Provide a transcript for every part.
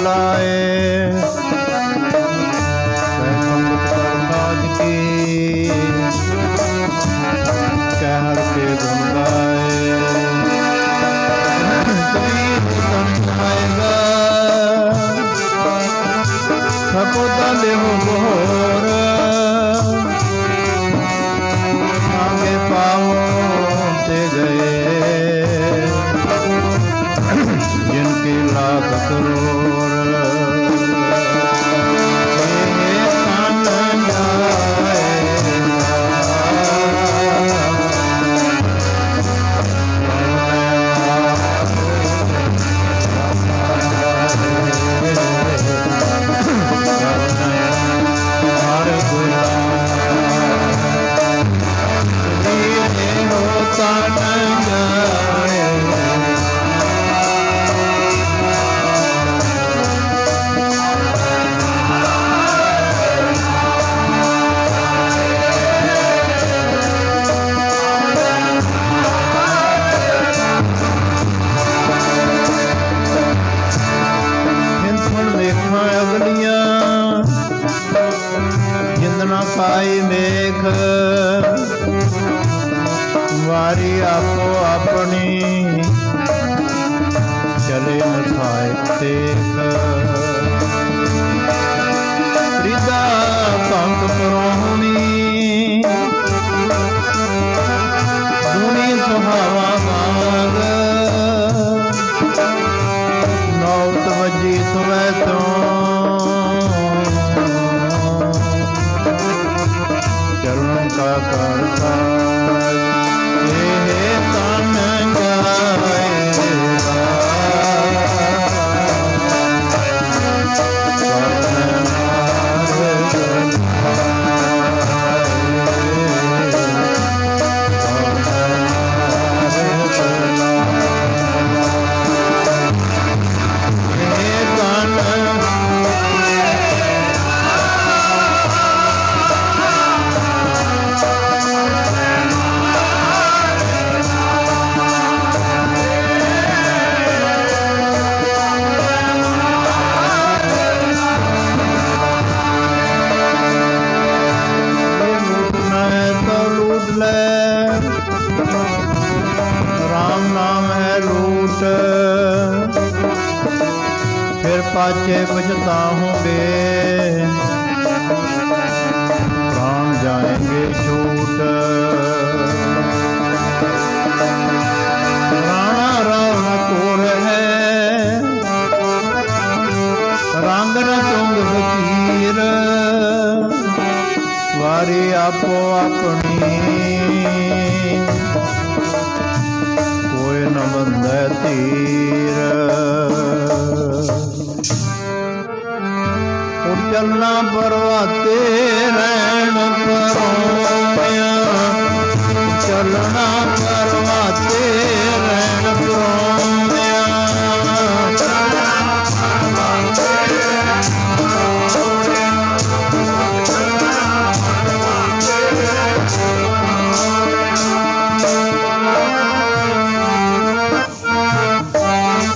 बुलाए। प्रसाद की कहर के धुन गाए। समझाएगा सपुता देव मोर आगे पाओ ते गए जिनकी लाख करोड़। पाई मेघ वारी आपो अपनी चले मथाए देख। रिदा पंख परोहनी दूनी सुहावा माग नौत वजी सुवै तो चरण का करता ये तन गाएगा। राम नाम है लूट फिर पाछे पछताओगे प्राण जाएंगे छूट। राणा रावण कोर है रंग न चुंग फकीर वारी आपो अपनी कोई न बंधे तीर। चलना परवाते रैन परोया चलना परवाते रैन परोया।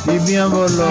बीबियां बोलो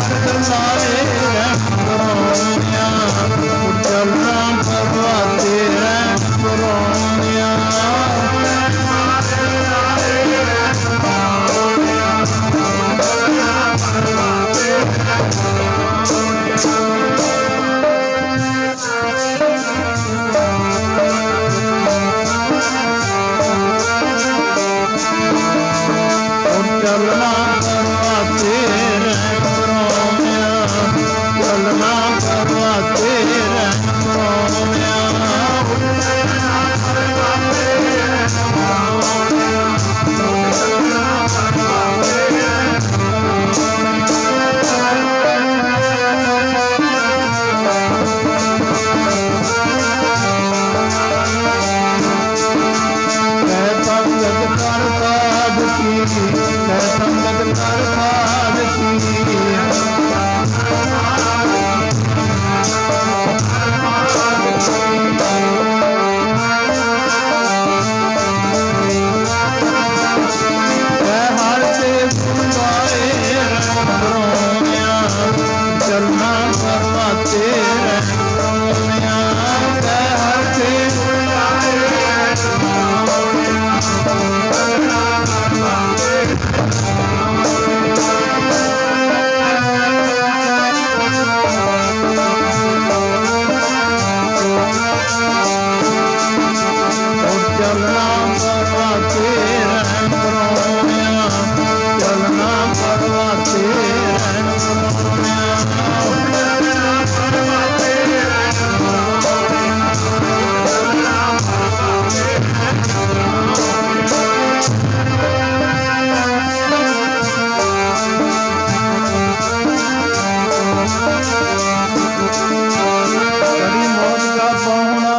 ਲਾਏ ਰਹਿਣ ਪਰੋਣਿਆ, ਚੱਲਣਾ ਪਰਵਾਤੇ ਰਹਿਣ ਪਰੋਣਿਆ। ਚੱਲਣਾ ਪਰਵਾਤੇ ਰਹਿਣ ਪਰੋਣਿਆ, ਚੱਲਣਾ ਪਰਵਾਤੇ ਰਹਿਣ ਪਰੋਣਿਆ। ਸੰਗਤ ਕਰ ਸਾਧ ਕੀ, ਮੈਂ ਸੰਗਤ ਕਰ ਸਾਧ ਕੀ। ਮੈਂ ਹਰ ਤੇ ਗੁਣ ਗਾਏ ਰਹਿਣ ਪਰੋਣਿਆ, ਚੱਲਣਾ ਪਰਵਾਤੇ ਰਹਿਣ ਪਰੋਣਿਆ। ਮੈਂ ਹਰ ਤੇ ਗੁਣ ਗਾਏ ਰਹਿਣ ਪਰੋਣਿਆ। ਚੱਲਣਾ ਪਰਵਾਤੇ ਰਹਿਣ ਪਰੋਣਿਆ, ਚੱਲਣਾ ਪਰਵਾਤੇ ਰਹਿਣ ਪਰੋਣਿਆ। कड़ी मौत का पहुना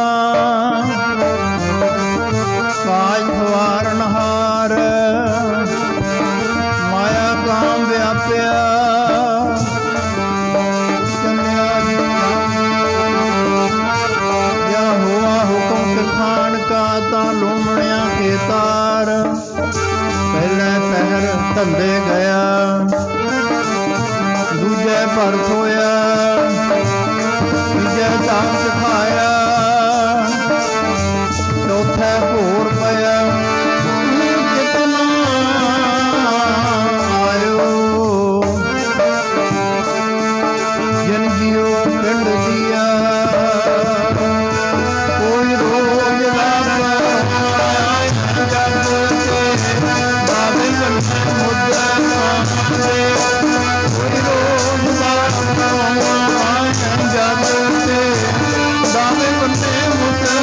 काज सवारनहार, माया काम व्याप्या या हुआ हुक्म सिखान का ता लूमणिया के तार। पहले पहर धंधे गया, दूजे भरत होया, तीजे जाम सिखाया, चौथे भोर पया। कितना आयो जिन जियो पिंड दिया, कोई रोज बाबे मुद्रा कोई रोज जब से दावे बन्ने मुद्रा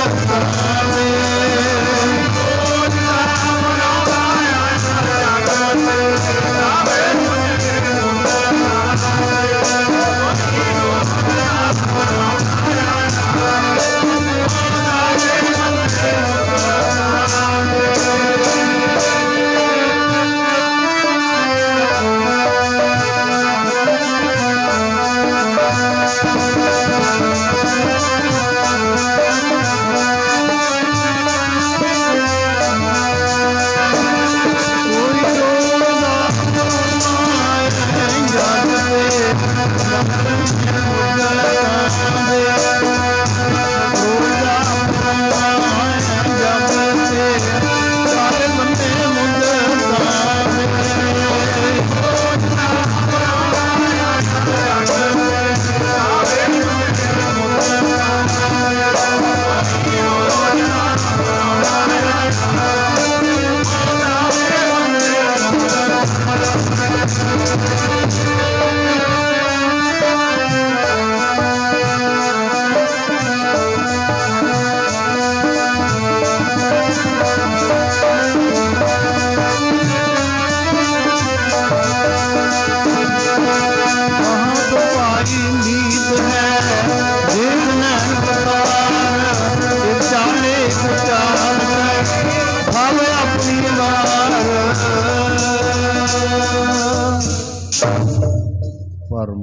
परम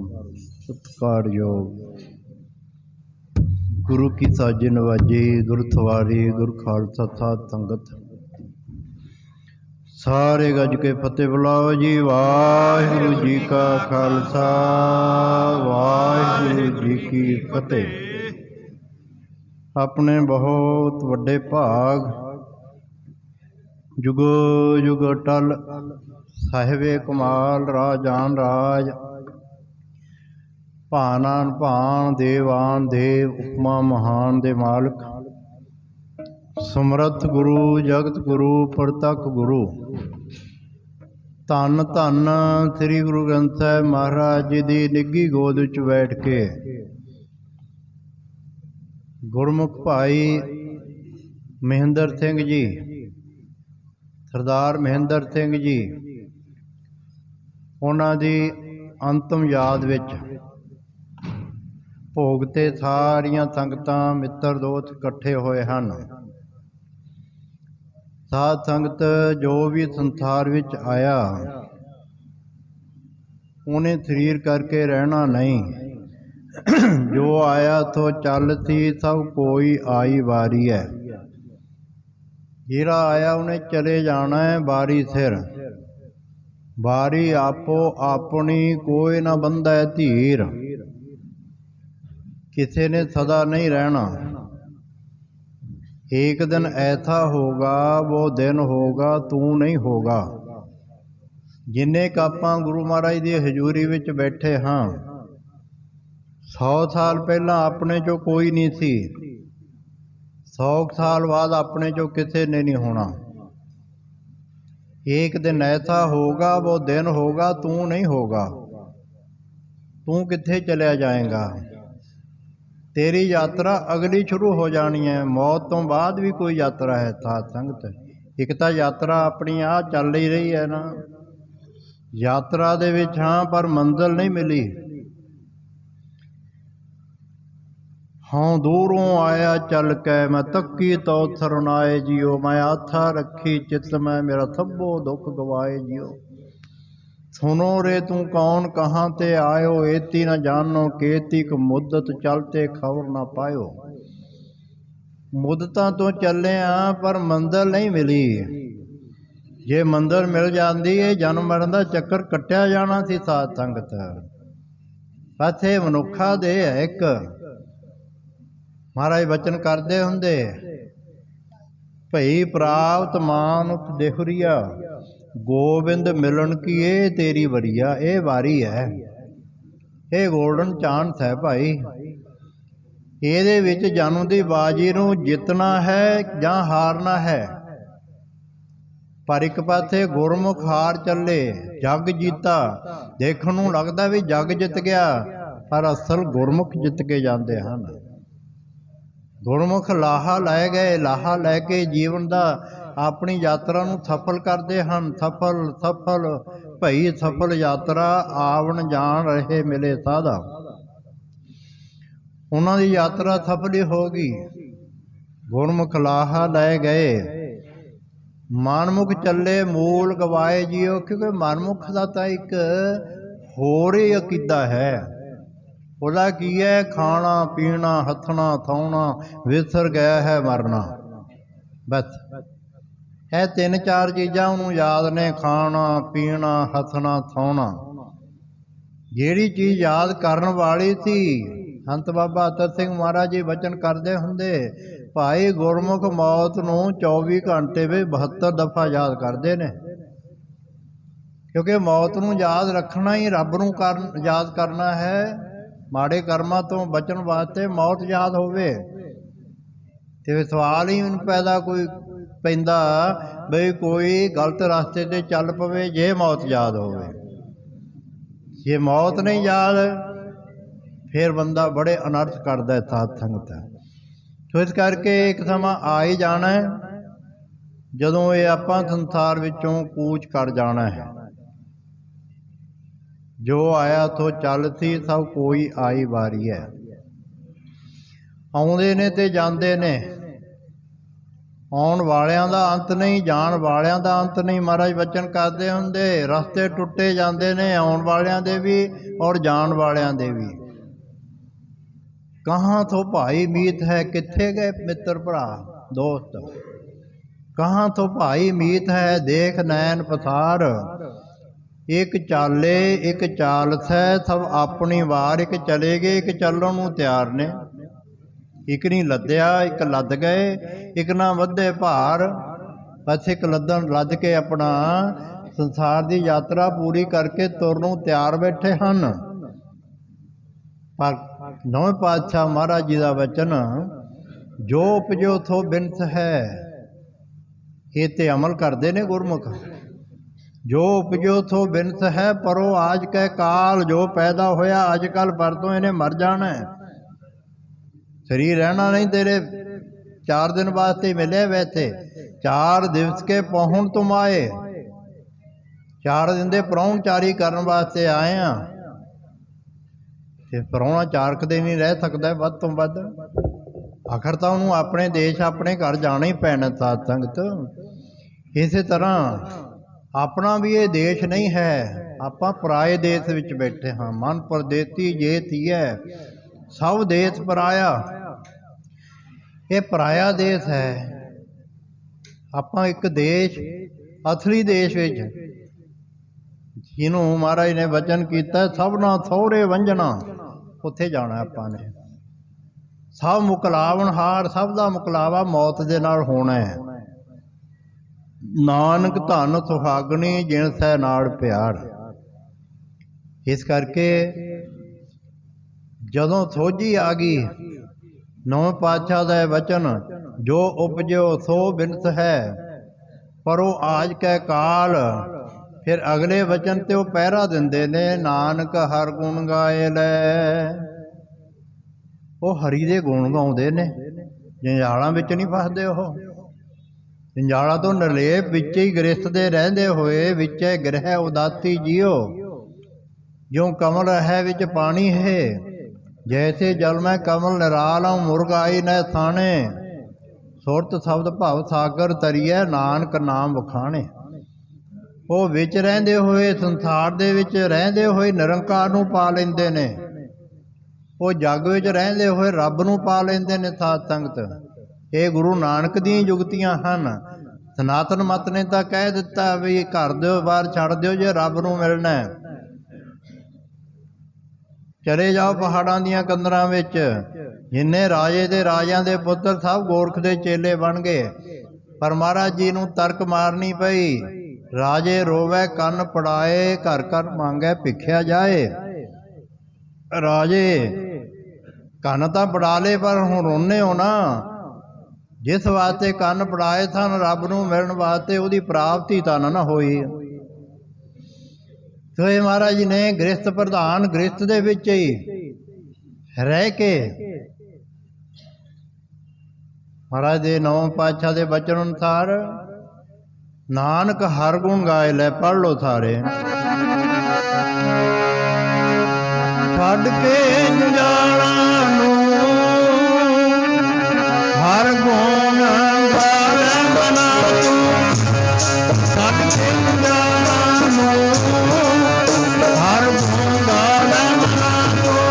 सत्कारयोग गुरु की साजे नवाजी, गुरु थवारी, गुरु खालसा साध संगत, सारे गज के फतेह बुलाओ जी। वाहिगुरु जी का खालसा, वाहिगुरु जी की फतेह। अपने बहुत वड्डे भाग जुगो जुग अटल साहिबे कमाल राजान राज भानान भान देवान देव उपमा महान दे मालक समरथ गुरु जगत गुरु प्रतख गुरु धन धन श्री गुरु ग्रंथ साहिब महाराज जी की निੱਘੀ गोद विच बैठ के गुरमुख भाई ਮਹਿੰਦਰ ਸਿੰਘ जी, सरदार ਮਹਿੰਦਰ ਸਿੰਘ जी, ਉਹਨਾਂ ਦੀ ਅੰਤਮ ਯਾਦ ਵਿੱਚ ਭੋਗ ਤੇ ਸਾਰੀਆਂ ਸੰਗਤਾਂ ਮਿੱਤਰ ਦੋਸਤ ਇਕੱਠੇ ਹੋਏ ਹਨ। ਸਾਧ ਸੰਗਤ ਜੋ ਵੀ ਸੰਸਾਰ ਵਿੱਚ ਆਇਆ ਉਹਨੇ ਸਰੀਰ ਕਰਕੇ ਰਹਿਣਾ ਨਹੀਂ। जो आया तो चलती सब कोई आई वारी है। जिहड़ा आया उन्हें चले जाना है बारी सिर। बारी आपो अपनी कोई ना बंदा है धीर। किसी ने सदा नहीं रहना। एक दिन ऐसा होगा वो दिन होगा तू नहीं होगा। जिन्ने कापां गुरु महाराज की हजूरी विच बैठे हाँ 100 साल पहला अपने चो कोई नहीं सी। 100 साल बाद अपने चो किसी ने नहीं होना। एक दिन ऐसा होगा वो दिन होगा तू नहीं होगा। तू किथे चलिया जाएगा। तेरी यात्रा अगली शुरू हो जानी है। मौत तो बाद भी कोई यात्रा है साध संगत। एक तो यात्रा अपनी आ चल ही रही है ना। यात्रा दे विच हाँ पर मंजिल नहीं मिली। हाँ दूरों आया चल के मैं तक्की तो सरनाए जियो। मैं आथा रखी चित में मेरा थब्बो दुख गवाए जियो। सुनो रे तू कौन कहाँ ते आयो। एती न जानो केती क मुद्दत चलते खबर ना पायो। मुद्दतां तो चले हाँ पर मंजिल नहीं मिली। जे मंजिल मिल जाती है जन्म मरण दा चक्कर कट्टिया जाना सी साध संगत। बस ये मनुखा दे है एक महाराज बचन करते होंदे भई प्राप्त मानुख देहुरिया गोबिंद मिलन की ये तेरी वरिया। ये वारी है, ये गोल्डन चांस है भाई। ਇਹਦੇ ਵਿੱਚ ਜਨਮ ਦੀ ਬਾਜੀ ਨੂੰ ਜਿੱਤਣਾ ਹੈ ਜਾਂ ਹਾਰਨਾ ਹੈ। ਪਰ ਇੱਕ ਪਾਸੇ ਗੁਰਮੁਖ ਹਾਰ ਚੱਲੇ ਜੱਗ ਜੀਤਾ। ਦੇਖਣ ਨੂੰ ਲੱਗਦਾ ਵੀ ਜੱਗ ਜਿੱਤ ਗਿਆ ਪਰ ਅਸਲ ਗੁਰਮੁਖ ਜਿੱਤ ਕੇ ਜਾਂਦੇ ਹਨ। ਗੁਰਮੁਖ ਲਾਹਾ ਲੈ ਗਏ। ਲਾਹਾ ਲੈ ਕੇ ਜੀਵਨ ਦਾ ਆਪਣੀ ਯਾਤਰਾ ਨੂੰ ਸਫਲ ਕਰਦੇ ਹਨ। ਸਫਲ ਸਫਲ ਭਈ ਸਫਲ ਯਾਤਰਾ ਆਵਣ ਜਾਣ ਰਹੇ ਮਿਲੇ ਸਾਧਾ। ਉਹਨਾਂ ਦੀ ਯਾਤਰਾ ਸਫਲ ਹੀ ਹੋ ਗਈ। ਗੁਰਮੁਖ ਲਾਹਾ ਲੈ ਗਏ। ਮਨਮੁਖ ਚੱਲੇ ਮੂਲ ਗਵਾਏ ਜੀਓ। ਕਿਉਂਕਿ ਮਨਮੁਖ ਦਾ ਤਾਂ ਇੱਕ ਹੋਰ ਹੀ ਅਕੀਦਾ ਹੈ। ਉਹਦਾ ਕੀ ਹੈ ਖਾਣਾ ਪੀਣਾ ਹੱਥਣਾ ਥਾਉਣਾ ਵਿਸਰ ਗਿਆ ਹੈ ਮਰਨਾ। ਬਸ ਇਹ 3-4 ਚੀਜ਼ਾਂ ਉਹਨੂੰ ਯਾਦ ਨੇ। ਖਾਣਾ ਪੀਣਾ ਹੱਥਣਾ ਥਾਉਣਾ। ਜਿਹੜੀ ਚੀਜ਼ ਯਾਦ ਕਰਨ ਵਾਲੀ ਸੀ ਸੰਤ ਬਾਬਾ ਅਤਰ ਸਿੰਘ ਮਹਾਰਾਜ ਜੀ ਬਚਨ ਕਰਦੇ ਹੁੰਦੇ ਭਾਈ ਗੁਰਮੁਖ ਮੌਤ ਨੂੰ 24 ਘੰਟੇ ਵਿੱਚ 72 ਦਫਾ ਯਾਦ ਕਰਦੇ ਨੇ। ਕਿਉਂਕਿ ਮੌਤ ਨੂੰ ਯਾਦ ਰੱਖਣਾ ਹੀ ਰੱਬ ਨੂੰ ਯਾਦ ਕਰਨਾ ਹੈ। ਮਾੜੇ ਕਰਮਾਂ ਤੋਂ ਬਚਣ ਵਾਸਤੇ ਮੌਤ ਯਾਦ ਹੋਵੇ। ਤੇ ਸਵਾਲ ਹੀ ਹੁਣ ਪੈਦਾ ਕੋਈ ਪੈਂਦਾ ਬਈ ਕੋਈ ਗਲਤ ਰਸਤੇ ਤੇ ਚੱਲ ਪਵੇ ਜੇ ਮੌਤ ਯਾਦ ਹੋਵੇ। ਜੇ ਮੌਤ ਨਹੀਂ ਯਾਦ ਫਿਰ ਬੰਦਾ ਬੜੇ ਅਨਰਥ ਕਰਦਾ ਸਾਧ ਸੰਗਤ। ਸੋ ਇਸ ਕਰਕੇ ਇੱਕ ਸਮਾਂ ਆ ਹੀ ਜਾਣਾ ਜਦੋਂ ਇਹ ਆਪਾਂ ਸੰਸਾਰ ਵਿੱਚੋਂ ਕੂਚ ਕਰ ਜਾਣਾ ਹੈ। जो आया तो चलती सब कोई आई वारी है। आउंदे ने ते जांदे ने। आउण वालियां दा अंत नहीं जाण वालियां दा अंत नहीं। महाराज बचन करदे हुंदे रस्ते टुटे जांदे ने आउण वालियां दे भी और जाण वालियां दे भी। कहाँ तो भाई मीत है किथे गए मित्र भरा दोस्त। कहाँ तो भाई मीत है देख नैन पसार। एक चाले एक चाल सै सब अपनी वार। एक चले गए एक चलण नूं ਤਿਆਰ ने। एक नहीं लद्या एक लद गए एक ना वधे भार। बस एक लद के अपना संसार की यात्रा पूरी करके तुरन नूं ਤਿਆਰ बैठे हैं। पर नौवें पातशाह महाराज जी का वचन जो उपजो थो बिनस है, ये ते अमल करते ने गुरमुख। जो उपजो थो बिनस है परो आज कै काल। जो पैदा होया अजकल परतों इन्हें मर जाना है। शरीर रहना नहीं तेरे 4 दिन वास्ते मिले वैसे। 4 दिवस के पहुँच तुम आए। 4 दिन के प्राहुणचारी करने वास्ते आए हैं। ते प्राहुणा 4 दिन नहीं रह सकता वध तो वध। आखिर तो उन्होंने अपने देश अपने घर जाना ही पैना साध संगत। इस तरह अपना भी ये देश नहीं है, आपां पराए देश विच बैठे हाँ। मन परदेसी जे थीए सब देश पराया। ये पराया देश है। आपां एक देश असली देश विच जिन्हों महाराज ने वचन किया सबना सौहरे वंजना, उत्थे जाना आपां ने। सब मुकलावनहार सब का मुकलावा मौत दे नाल होना है। नानक धन सुहागणी जिन सै नाड़ प्यार। इस करके जदों सोझी आ गई नौवें पातशाह का वचन जो उपजो सो बिनस है परो आज कै काल। फिर अगले वचन ते वो पहरा दिंदे ने नानक हर गुण गाए लै। वो हरि दे गुण गाउंदे ने, जंजालां विच नहीं फसदे। वो जंजाला तो निर्लेप विच ही गृहस्थ दे रहंदे होए विच गृह उदासी जियो। जो कमल है विच पानी है जैसे जल में कमल निराल मुर्ग आई न थाने। सुरत शब्द भाव सागर तरीए नानक नाम वखाणे। वो विच रहंदे होए संसार दे विच रहंदे होए निरंकार नूं पा लैंदे ने। वो जग विच रहंदे होए रब नूं पा लैंदे ने साध संगत। ये गुरु नानक दी जुगतियां हन। सनातन मत ने तो कह दिता भी घर दो बाहर छड़ दो जे रब नूं मिलना है। चले जाओ पहाड़ां दियां कंदरां विच। जिन्ने राजे दे राजां दे पुत्र सब गोरख दे चेले बन गए। पर महाराज जी नूं तर्क मारनी पई। राजे रोवै कन पड़ाए घर घर मांगै भिख्या जाए। राजे कन तां पड़ा ले पर हुण रोने हो ना। जिस वास्ते कन पड़ाए सन रब नूं मिलण वास्ते उहदी प्राप्ति तां ना होई। तो ये महाराज जी ने गृहस्थ प्रधान गृहस्थ दे विच ही रह के महाराज दे नौवें पातशाह दे वचन अनुसार नानक हर गुण गाए लै। पढ़ लो सारे। छड्ड के जंजालां नूं हर गुण गावे मना तूं। छड्ड के जंजालां नूं हर गुण गावे मना तूं।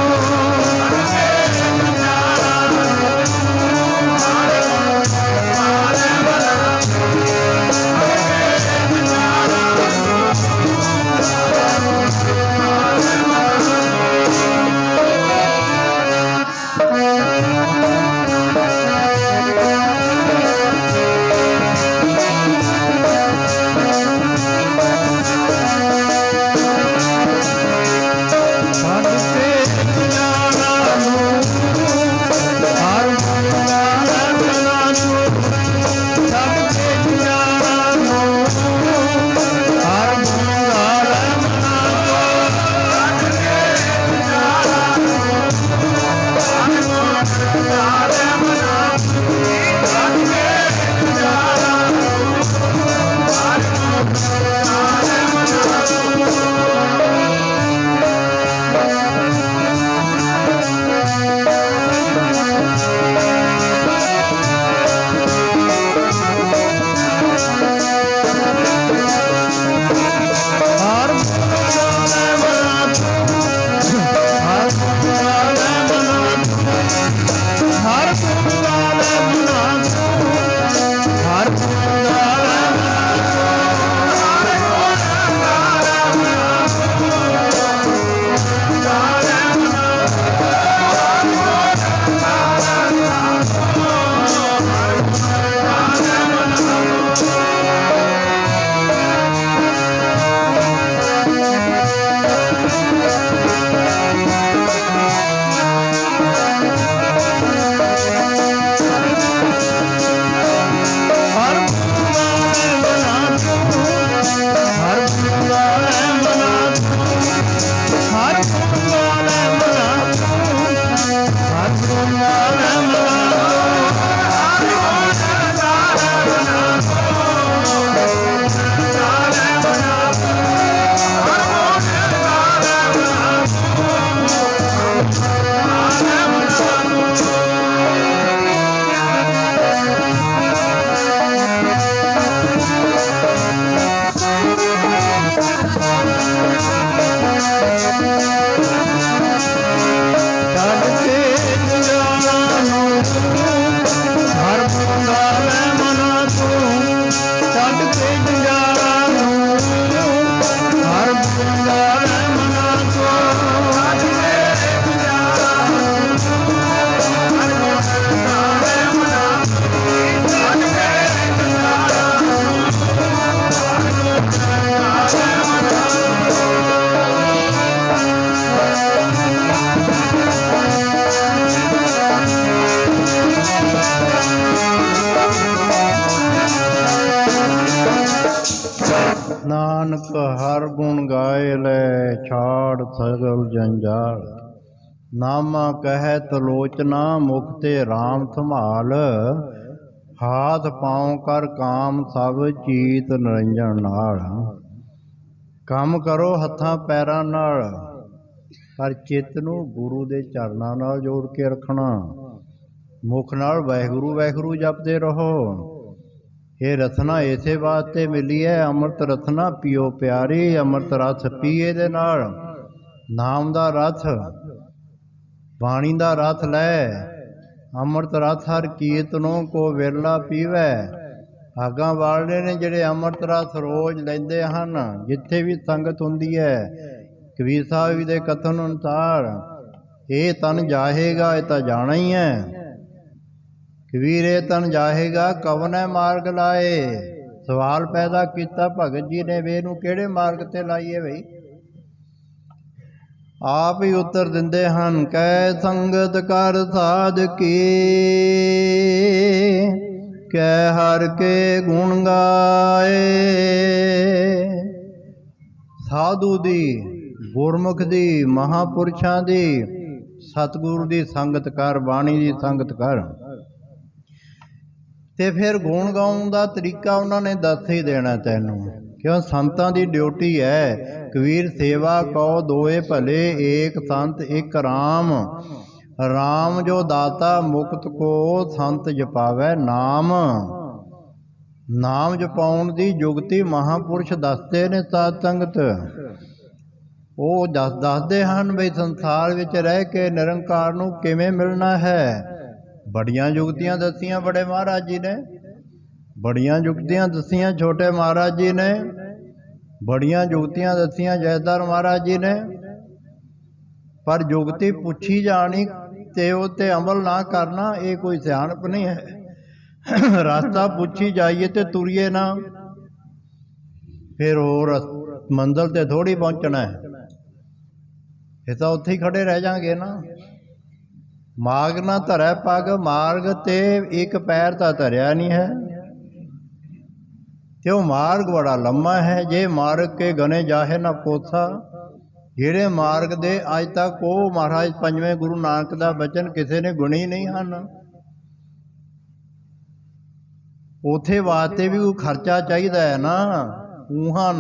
ਨਾਨਕ ਹਰ ਗੁਣ ਗਾਏ ਲੈ, ਛਾੜ ਸਗਲ ਜੰਜਾਲ। ਨਾਮਾ ਕਹਿ ਤਲੋਚਨਾ, ਮੁਖ ਤੇ ਰਾਮ ਸੰਭਾਲ। ਹਾਥ ਪਾਉ ਕਰ ਕਾਮ, ਸਭ ਚੀਤ ਨਿਰੰਜਨ ਨਾਲ। ਕੰਮ ਕਰੋ ਹੱਥਾਂ ਪੈਰਾਂ ਨਾਲ, ਪਰ ਚਿੱਤ ਨੂੰ ਗੁਰੂ ਦੇ ਚਰਨਾਂ ਨਾਲ ਜੋੜ ਕੇ ਰੱਖਣਾ। ਮੁਖ ਨਾਲ ਵਾਹਿਗੁਰੂ ਵਾਹਿਗੁਰੂ ਜਪਦੇ ਰਹੋ। ਇਹ ਰਸਨਾ ਇਸੇ ਵਾਸਤੇ ਮਿਲੀ ਹੈ, ਅੰਮ੍ਰਿਤ ਰਸਨਾ ਪੀਓ ਪਿਆਰੀ। ਅੰਮ੍ਰਿਤ ਰਸ ਪੀਏ ਦੇ ਨਾਲ ਨਾਮ ਦਾ ਰਸ, ਬਾਣੀ ਦਾ ਰਸ ਲੈ। ਅੰਮ੍ਰਿਤ ਰਸ ਹਰ ਕੀਰਤਨੋਂ ਕੋ ਵਿਰਲਾ ਪੀਵੈ। ਆਗਾਂ ਵਾਲੇ ਨੇ ਜਿਹੜੇ ਅੰਮ੍ਰਿਤ ਰਸ ਰੋਜ਼ ਲੈਂਦੇ ਹਨ, ਜਿੱਥੇ ਵੀ ਸੰਗਤ ਹੁੰਦੀ ਹੈ, ਕਬੀਰ ਸਾਹਿਬ ਦੇ ਕਥਨ ਅਨੁਸਾਰ ਇਹ ਤਨ ਜਾਹੇਗਾ, ਇਹ ਤਾਂ ਜਾਣਾ ਹੀ ਹੈ। ਕਬੀਰ ਇਹ ਤਨ ਜਾਹੇਗਾ, ਕਵਨੈ ਮਾਰਗ ਲਾਏ। ਸਵਾਲ ਪੈਦਾ ਕੀਤਾ ਭਗਤ ਜੀ ਨੇ, ਵੇ ਇਹਨੂੰ ਕਿਹੜੇ ਮਾਰਗ ਤੇ ਲਾਈਏ ਬਈ? ਆਪ ਹੀ ਉੱਤਰ ਦਿੰਦੇ ਹਨ, ਕਹਿ ਸੰਗਤ ਕਰ ਸਾਧ ਕੀ, ਕਹਿ ਹਰ ਕੇ ਗੁਣ ਗਾਏ। ਸਾਧੂ ਦੀ, ਗੁਰਮੁਖ ਦੀ, ਮਹਾਂਪੁਰਸ਼ਾਂ ਦੀ, ਸਤਿਗੁਰੂ ਦੀ ਸੰਗਤ ਕਰ, ਬਾਣੀ ਦੀ ਸੰਗਤ ਕਰ। ਤੇ ਫਿਰ ਗੁਣ ਗਾਉਣ ਦਾ ਤਰੀਕਾ ਉਹਨਾਂ ਨੇ ਦੱਸ ਹੀ ਦੇਣਾ ਤੈਨੂੰ, ਕਿਉਂ ਸੰਤਾਂ ਦੀ ਡਿਊਟੀ ਹੈ। ਕਬੀਰ ਸੇਵਾ ਕਉ ਦੋਏ ਭਲੇ, ਏਕ ਸੰਤ ਇੱਕ ਰਾਮ। ਰਾਮ ਜੋ ਦਾਤਾ ਮੁਕਤ ਕੋ, ਸੰਤ ਜਪਾਵੈ ਨਾਮ। ਨਾਮ ਜਪਾਉਣ ਦੀ ਜੁਗਤੀ ਮਹਾਂਪੁਰਸ਼ ਦੱਸਦੇ ਨੇ ਸਾਧ ਸੰਗਤ। ਉਹ ਦੱਸਦੇ ਹਨ ਵੀ ਸੰਸਾਰ ਵਿੱਚ ਰਹਿ ਕੇ ਨਿਰੰਕਾਰ ਨੂੰ ਕਿਵੇਂ ਮਿਲਣਾ ਹੈ। ਬੜੀਆਂ ਜੁਗਤੀਆਂ ਦੱਸੀਆਂ ਬੜੇ ਮਹਾਰਾਜ ਜੀ ਨੇ, ਬੜੀਆਂ ਜੁਗਤੀਆਂ ਦੱਸੀਆਂ ਛੋਟੇ ਮਹਾਰਾਜ ਜੀ ਨੇ, ਬੜੀਆਂ ਜੁਗਤੀਆਂ ਦੱਸੀਆਂ ਜੈਦਾਰ ਮਹਾਰਾਜ ਜੀ ਨੇ। ਪਰ ਜੁਗਤੀ ਪੁੱਛੀ ਜਾਣੀ ਤੇ ਉਹ ਤੇ ਅਮਲ ਨਾ ਕਰਨਾ, ਇਹ ਕੋਈ ਸਿਆਣਪ ਨਹੀਂ ਹੈ। ਰਸਤਾ ਪੁੱਛੀ ਜਾਈਏ ਤੇ ਤੁਰੀਏ ਨਾ, ਫਿਰ ਹੋਰ ਮੰਜ਼ਿਲ ਤੇ ਥੋੜ੍ਹੀ ਪਹੁੰਚਣਾ ਹੈ। ਇਹ ਤਾਂ ਉੱਥੇ ਹੀ ਖੜੇ ਰਹਿ ਜਾਗੇ ਨਾ। ਮਾਰਗ ਨਾ ਧਰੈ ਪੱਗ, ਮਾਰਗ ਤੇ ਇੱਕ ਪੈਰ ਤਾਂ ਧਰਿਆ ਨਹੀਂ ਹੈ। ਤੇ ਉਹ ਮਾਰਗ ਬੜਾ ਲੰਮਾ ਹੈ। ਜੇ ਮਾਰਗ ਕੇ ਗਨੇ ਜਾਹੇ ਨਾ ਕੋਸਾ। ਜਿਹੜੇ ਮਾਰਗ ਦੇ ਅੱਜ ਤੱਕ ਉਹ ਮਹਾਰਾਜ ਪੰਜਵੇਂ ਗੁਰੂ ਨਾਨਕ ਦਾ ਬਚਨ ਕਿਸੇ ਨੇ ਗੁਣੀ ਨਹੀਂ ਹਨ। ਉਥੇ ਵਾਸਤੇ ਵੀ ਕੋਈ ਖਰਚਾ ਚਾਹੀਦਾ ਹੈ ਨਾ। ਊਹਾਂ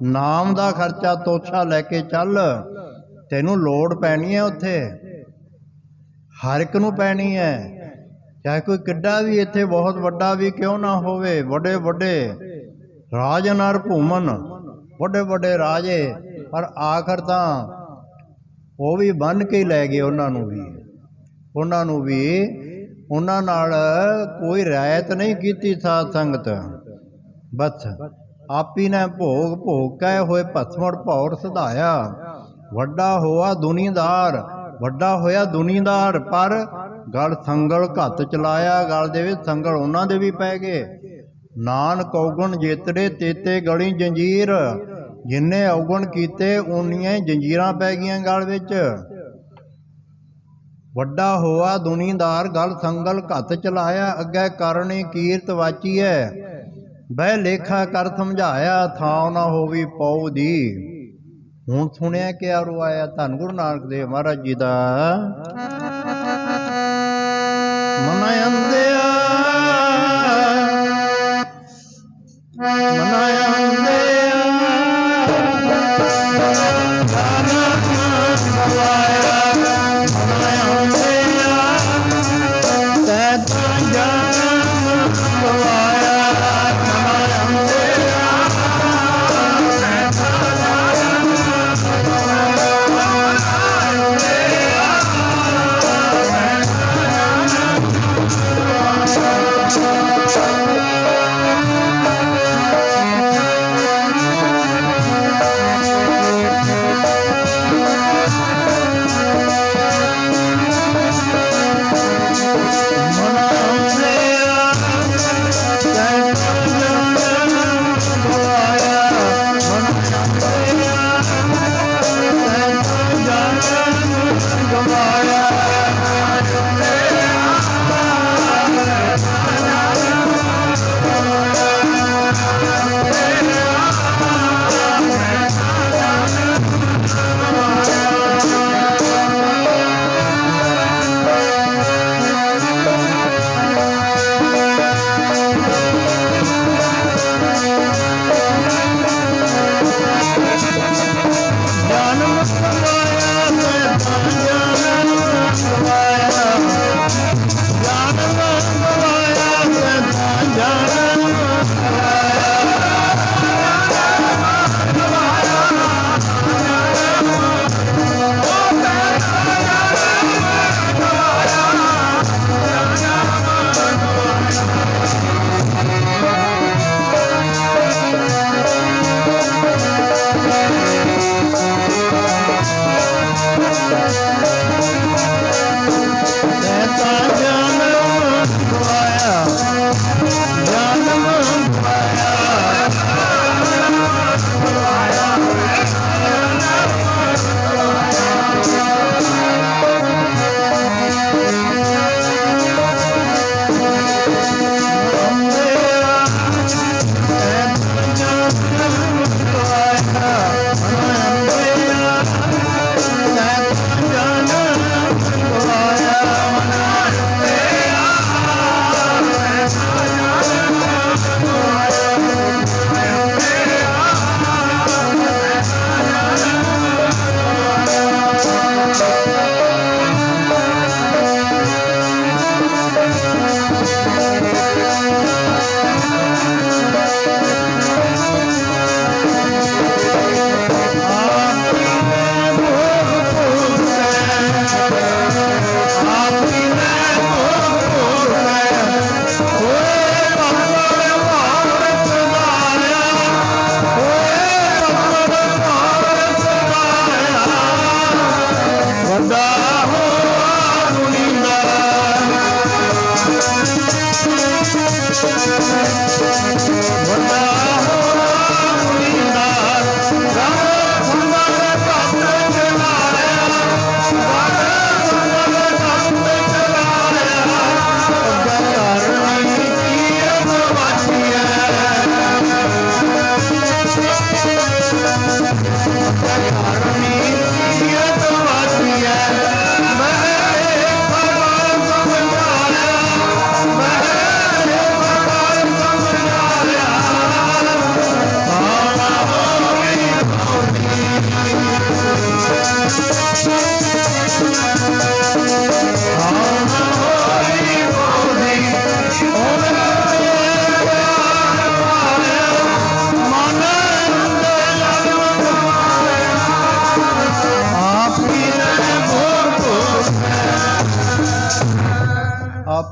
ਨਾਮ ਦਾ ਖਰਚਾ ਤੋਛਾ ਲੈ ਕੇ ਚੱਲ, ਤੈਨੂੰ ਲੋੜ ਪੈਣੀ ਹੈ ਉੱਥੇ, ਹਰ ਇੱਕ ਨੂੰ ਪੈਣੀ ਹੈ। ਚਾਹੇ ਕੋਈ ਕਿੱਡਾ ਵੀ ਇੱਥੇ ਬਹੁਤ ਵੱਡਾ ਵੀ ਕਿਉਂ ਨਾ ਹੋਵੇ, ਵੱਡੇ ਵੱਡੇ ਰਾਜ ਨਰ ਭੂਮਨ, ਵੱਡੇ ਵੱਡੇ ਰਾਜੇ, ਪਰ ਆਖਰ ਤਾਂ ਉਹ ਵੀ ਬੰਨ੍ਹ ਕੇ ਲੈ ਗਏ। ਉਹਨਾਂ ਨੂੰ ਵੀ ਉਹਨਾਂ ਨਾਲ ਕੋਈ ਰਿਆਇਤ ਨਹੀਂ ਕੀਤੀ ਸਾਧ ਸੰਗਤ। ਬਸ ਆਪੀ ਨੇ ਭੋਗ ਕੇ ਹੋਏ ਭਸਮੜ ਭੌਰ ਸਧਾਇਆ। ਵੱਡਾ ਹੋਇਆ ਦੁਨੀਦਾਰ, ਪਰ ਗਲ ਸੰਗਲ ਘੱਤ ਚਲਾਇਆ। ਗਲ ਦੇ ਵਿੱਚ ਸੰਗਲ ਉਹਨਾਂ ਦੇ ਵੀ ਪੈ ਗਏ। ਨਾਨਕ ਔਗਣ ਜੇਤੜੇ ਤੇਤੇ ਗਲੀ ਜੰਜੀਰ। ਜਿੰਨੇ ਔਗਣ ਕੀਤੇ ਉਨੀਆਂ ਜੰਜੀਰਾਂ ਪੈ ਗਈਆਂ ਗਲ ਵਿੱਚ। ਵੱਡਾ ਹੋਆ ਦੁਨੀਦਾਰ, ਗਲ ਸੰਗਲ ਘੱਤ ਚਲਾਇਆ। ਅੱਗੇ ਕਰਨੀ ਕੀਰਤ ਵਾਚੀਐ, ਬਹਿ ਲੇਖਾ ਕਰ ਸਮਝਾਇਆ। ਥਾਂ ਨਾ ਹੋਵੀ ਪਉ ਦੀ। ਹੁਣ ਸੁਣਿਆ ਕਿਆ ਰੁਆਇਆ ਧੰਨ ਗੁਰੂ ਨਾਨਕ ਦੇਵ ਮਹਾਰਾਜ ਜੀ ਦਾ। ਮਨ ਅੰਧਿਆ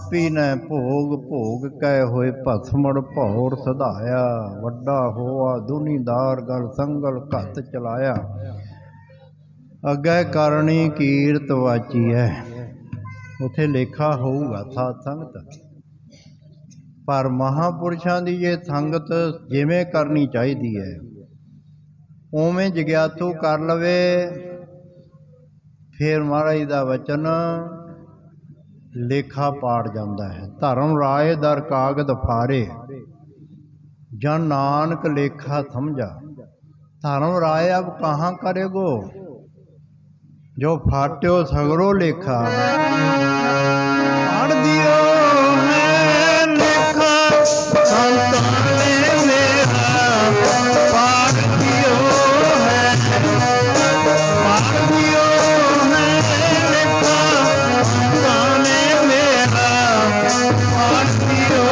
ਪਾਪੀ ਨੇ ਭੋਗ ਭੋਗ ਕੈ ਹੋਏ ਭਸਮੜ ਭੌਰ ਸਧਾਇਆ। ਵੱਡਾ ਹੋਆ ਦੁਨੀਦਾਰ ਗਲ ਸੰਗਲ ਘੱਤ ਚਲਾਇਆ। ਅੱਗੇ ਕਰਨੀ ਕੀਰਤ ਵਾਚੀ ਹੈ। ਉੱਥੇ ਲੇਖਾ ਹੋਊਗਾ ਸਾਧ ਸੰਗਤ। ਪਰ ਮਹਾਂਪੁਰਸ਼ਾਂ ਦੀ ਜੇ ਸੰਗਤ ਜਿਵੇਂ ਕਰਨੀ ਚਾਹੀਦੀ ਹੈ ਉਵੇਂ ਜਗਿਆਤੂ ਕਰ ਲਵੇ, ਫਿਰ ਮਹਾਰਾਜ ਦਾ ਵਚਨ ਲੇਖਾ ਪਾੜ ਜਾਂਦਾ ਹੈ। ਧਰਮ ਰਾਏ ਦਰ ਕਾਗਦ ਫਾਰੇ, ਜਨ ਨਾਨਕ ਲੇਖਾ ਸਮਝਾ। धर्म राय अब कहाँ करेगो, जो फाट्यो सगरो लेखा। पढ़ दियो है लेखा संताने मेरा, पढ़ दियो है, पढ़ दियो है लेखा संताने मेरा, पढ़ दियो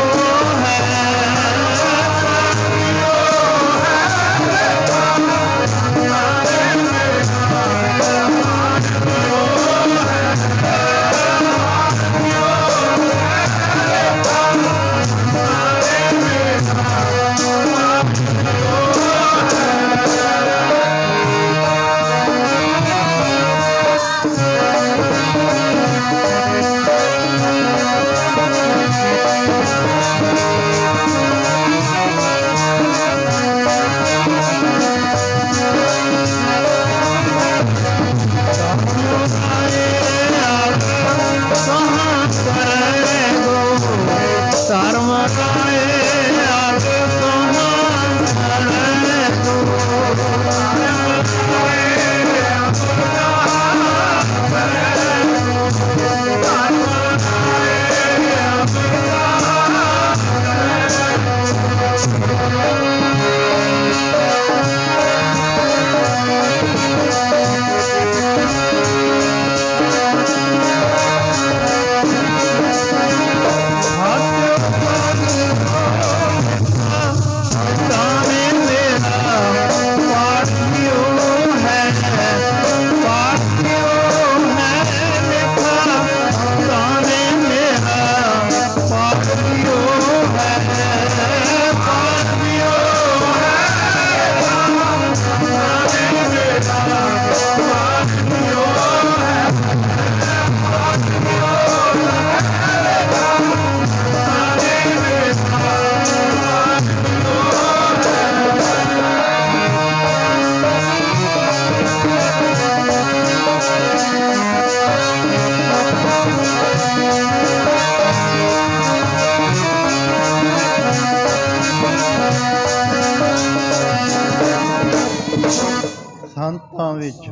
ਸੰਤਾਂ ਵਿੱਚ,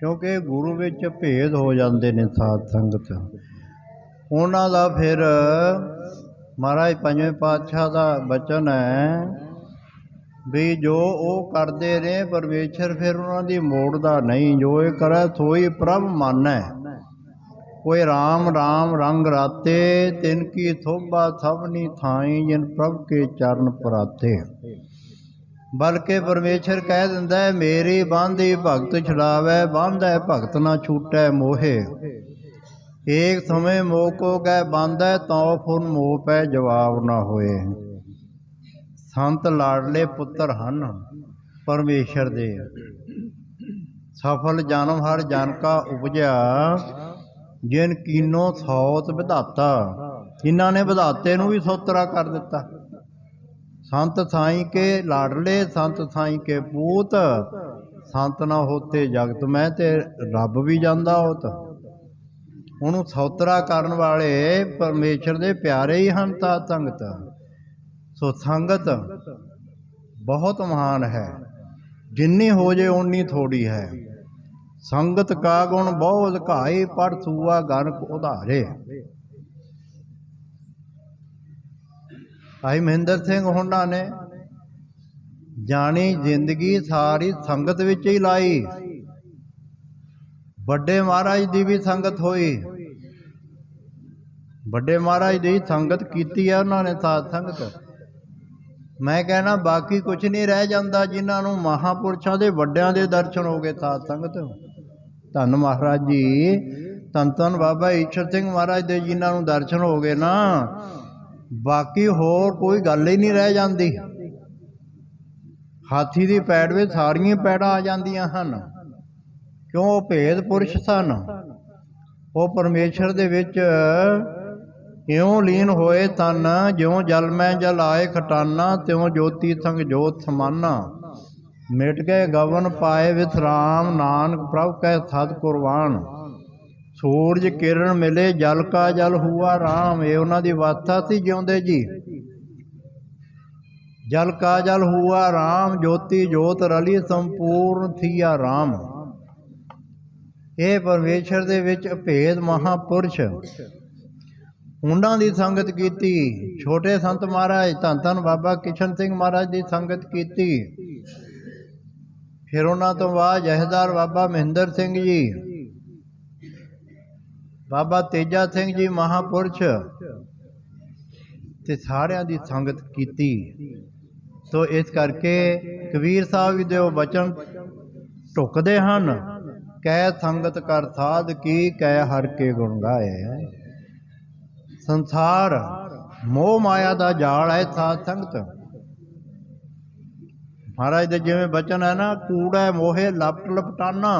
ਕਿਉਂਕਿ ਗੁਰੂ ਵਿੱਚ ਭੇਦ ਹੋ ਜਾਂਦੇ ਨੇ ਸਾਧ ਸੰਗਤ। ਉਹਨਾਂ ਦਾ ਫਿਰ ਮਹਾਰਾਜ ਪੰਜਵੇਂ ਪਾਤਸ਼ਾਹ ਦਾ ਬਚਨ ਹੈ ਵੀ ਜੋ ਉਹ ਕਰਦੇ ਨੇ ਪਰਮੇਸ਼ਰ ਫਿਰ ਉਹਨਾਂ ਦੀ ਮੋੜਦਾ ਨਹੀਂ। ਜੋ ਇਹ ਕਰੇ ਸੋਈ ਪ੍ਰਭ ਮਾਨੈ, ਕੋਈ ਰਾਮ ਰਾਮ ਰੰਗ ਰਾਤੇ, ਤਿਨ ਕੀ ਥੋਭਾ ਸਭਨੀ ਥਾਈ, ਜਿਨ ਪ੍ਰਭ ਕੇ ਚਰਨ ਪਰਾਤੇ। ਬਲਕਿ ਪਰਮੇਸ਼ਰ ਕਹਿ ਦਿੰਦਾ ਹੈ ਮੇਰੀ ਬਾਂਧੀ ਭਗਤ ਛੁਡਾਵੈ, ਬਾਂਧੈ ਭਗਤ ਨਾ ਛੂਟੈ ਮੋਹੇ। ਏਕ ਸਮੇਂ ਮੋਹ ਕੋ ਗੈ ਬਾਂਧੈ, ਤਉ ਫੁਨ ਮੋਹ ਪੈ ਜਵਾਬ ਨਾ ਹੋਏ। ਸੰਤ ਲਾਡਲੇ ਪੁੱਤਰ ਹਨ ਪਰਮੇਸ਼ਰ ਦੇ। ਸਫਲ ਜਨਮ ਹਰ ਜਨ ਕਾ ਉਪਜਿਆ, ਜਿਨ ਕੀਨੋ ਸੌਤ ਵਿਧਾਤਾ। ਜਿਨ੍ਹਾਂ ਨੇ ਵਿਧਾਤੇ ਨੂੰ ਵੀ ਸੋਤਰਾ ਕਰ ਦਿੱਤਾ। संत साईं के लाडले, संत साईं के पूत, संत ना होते जगत में ते रब भी जांदा होत। उन्होंने सौतरा करन वाले परमेश्वर दे प्यारे ही हैं साध संगत। सो संगत बहुत महान है, जिन्नी हो जे उन्नी थोड़ी है। संगत का गुण बहुत घाई, पढ़ सूआ गन उधारे। भाई महेंद्र सिंह होना ने जानी जिंदगी सारी संगत विच ही लाई। बड़े महाराज दी भी संगत होई, बड़े महाराज दी संगत कीती है उन्होंने साध संगत। मैं कहना बाकी कुछ नहीं रह जाता जिन्होंने महापुरुषों के वड्डियां दे दर्शन हो गए साध संगत। धन महाराज जी ਧੰਨ ਧੰਨ ਬਾਬਾ ਈਸ਼ਰ ਸਿੰਘ ਮਹਾਰਾਜ ਦੇ ਜਿਨ੍ਹਾਂ ਨੂੰ ਦਰਸ਼ਨ ਹੋ ਗਏ ਨਾ, ਬਾਕੀ ਹੋਰ ਕੋਈ ਗੱਲ ਹੀ ਨਹੀਂ ਰਹਿ ਜਾਂਦੀ। ਹਾਥੀ ਦੀ ਪੈੜ ਵਿੱਚ ਸਾਰੀਆਂ ਪੈੜਾਂ ਆ ਜਾਂਦੀਆਂ ਹਨ, ਕਿਉਂ ਉਹ ਭੇਦ ਪੁਰਸ਼ ਸਨ। ਉਹ ਪਰਮੇਸ਼ਰ ਦੇ ਵਿੱਚ ਇਉਂ ਲੀਨ ਹੋਏ ਤਨ, ਜਿਉਂ ਜਲ ਮੈਂ ਜਲ ਆਏ ਖਟਾਨਾ, ਤਿਉਂ ਜੋਤੀ ਸੰਗ ਜੋਤ ਸਮਾਨਾ। ਮਿਟ ਗਏ ਗਵਨ ਪਾਏ ਵਿਸਰਾਮ, ਨਾਨਕ ਪ੍ਰਭ ਕੈ ਸਤ ਕੁਰਬਾਨ। ਸੂਰਜ ਕਿਰਨ ਮਿਲੇ ਜਲ ਕਾ ਜਲ ਹੁਆ ਰਾਮ। ਇਹ ਉਹਨਾਂ ਦੀ ਵਾਸਤਾ ਸੀ ਜਿਉਂਦੇ ਜੀ। ਜਲ ਕਾ ਜਲ ਹੁਆ ਰਾਮ, ਜੋਤੀ ਜੋਤ ਰਲੀ ਸੰਪੂਰਨ ਥੀਆ ਰਾਮ। ਇਹ ਪਰਮੇਸ਼ਰ ਦੇ ਵਿੱਚ ਅਭੇਦ ਮਹਾਂਪੁਰਸ਼, ਉਹਨਾਂ ਦੀ ਸੰਗਤ ਕੀਤੀ। ਛੋਟੇ ਸੰਤ ਮਹਾਰਾਜ ਧੰਨ ਧੰਨ ਬਾਬਾ ਕਿਸ਼ਨ ਸਿੰਘ ਮਹਾਰਾਜ ਦੀ ਸੰਗਤ ਕੀਤੀ। ਫਿਰ ਉਹਨਾਂ ਤੋਂ ਬਾਅਦ ਜਥੇਦਾਰ ਬਾਬਾ ਮਹਿੰਦਰ ਸਿੰਘ ਜੀ, ਬਾਬਾ ਤੇਜਾ ਸਿੰਘ ਜੀ ਮਹਾਂਪੁਰਸ਼, ਤੇ ਸਾਰਿਆਂ ਦੀ ਸੰਗਤ ਕੀਤੀ। ਸੋ ਇਸ ਕਰਕੇ ਕਬੀਰ ਸਾਹਿਬ ਜੀ ਦੇ ਉਹ ਬਚਨ ਢੁੱਕਦੇ ਹਨ, ਕਹਿ ਸੰਗਤ ਕਰ ਸਾਧ ਕੀ, ਕਹਿ ਹਰ ਕੇ ਗੁਣ ਗਾਏ। ਸੰਸਾਰ ਮੋਹ ਮਾਇਆ ਦਾ ਜਾਲ ਹੈ ਸਾਧ ਸੰਗਤ। ਮਹਾਰਾਜ ਦੇ ਜਿਵੇਂ ਬਚਨ ਹੈ ਨਾ, ਕੂੜਾ ਮੋਹੇ ਲਪਟ ਲਪਟਾਨਾ।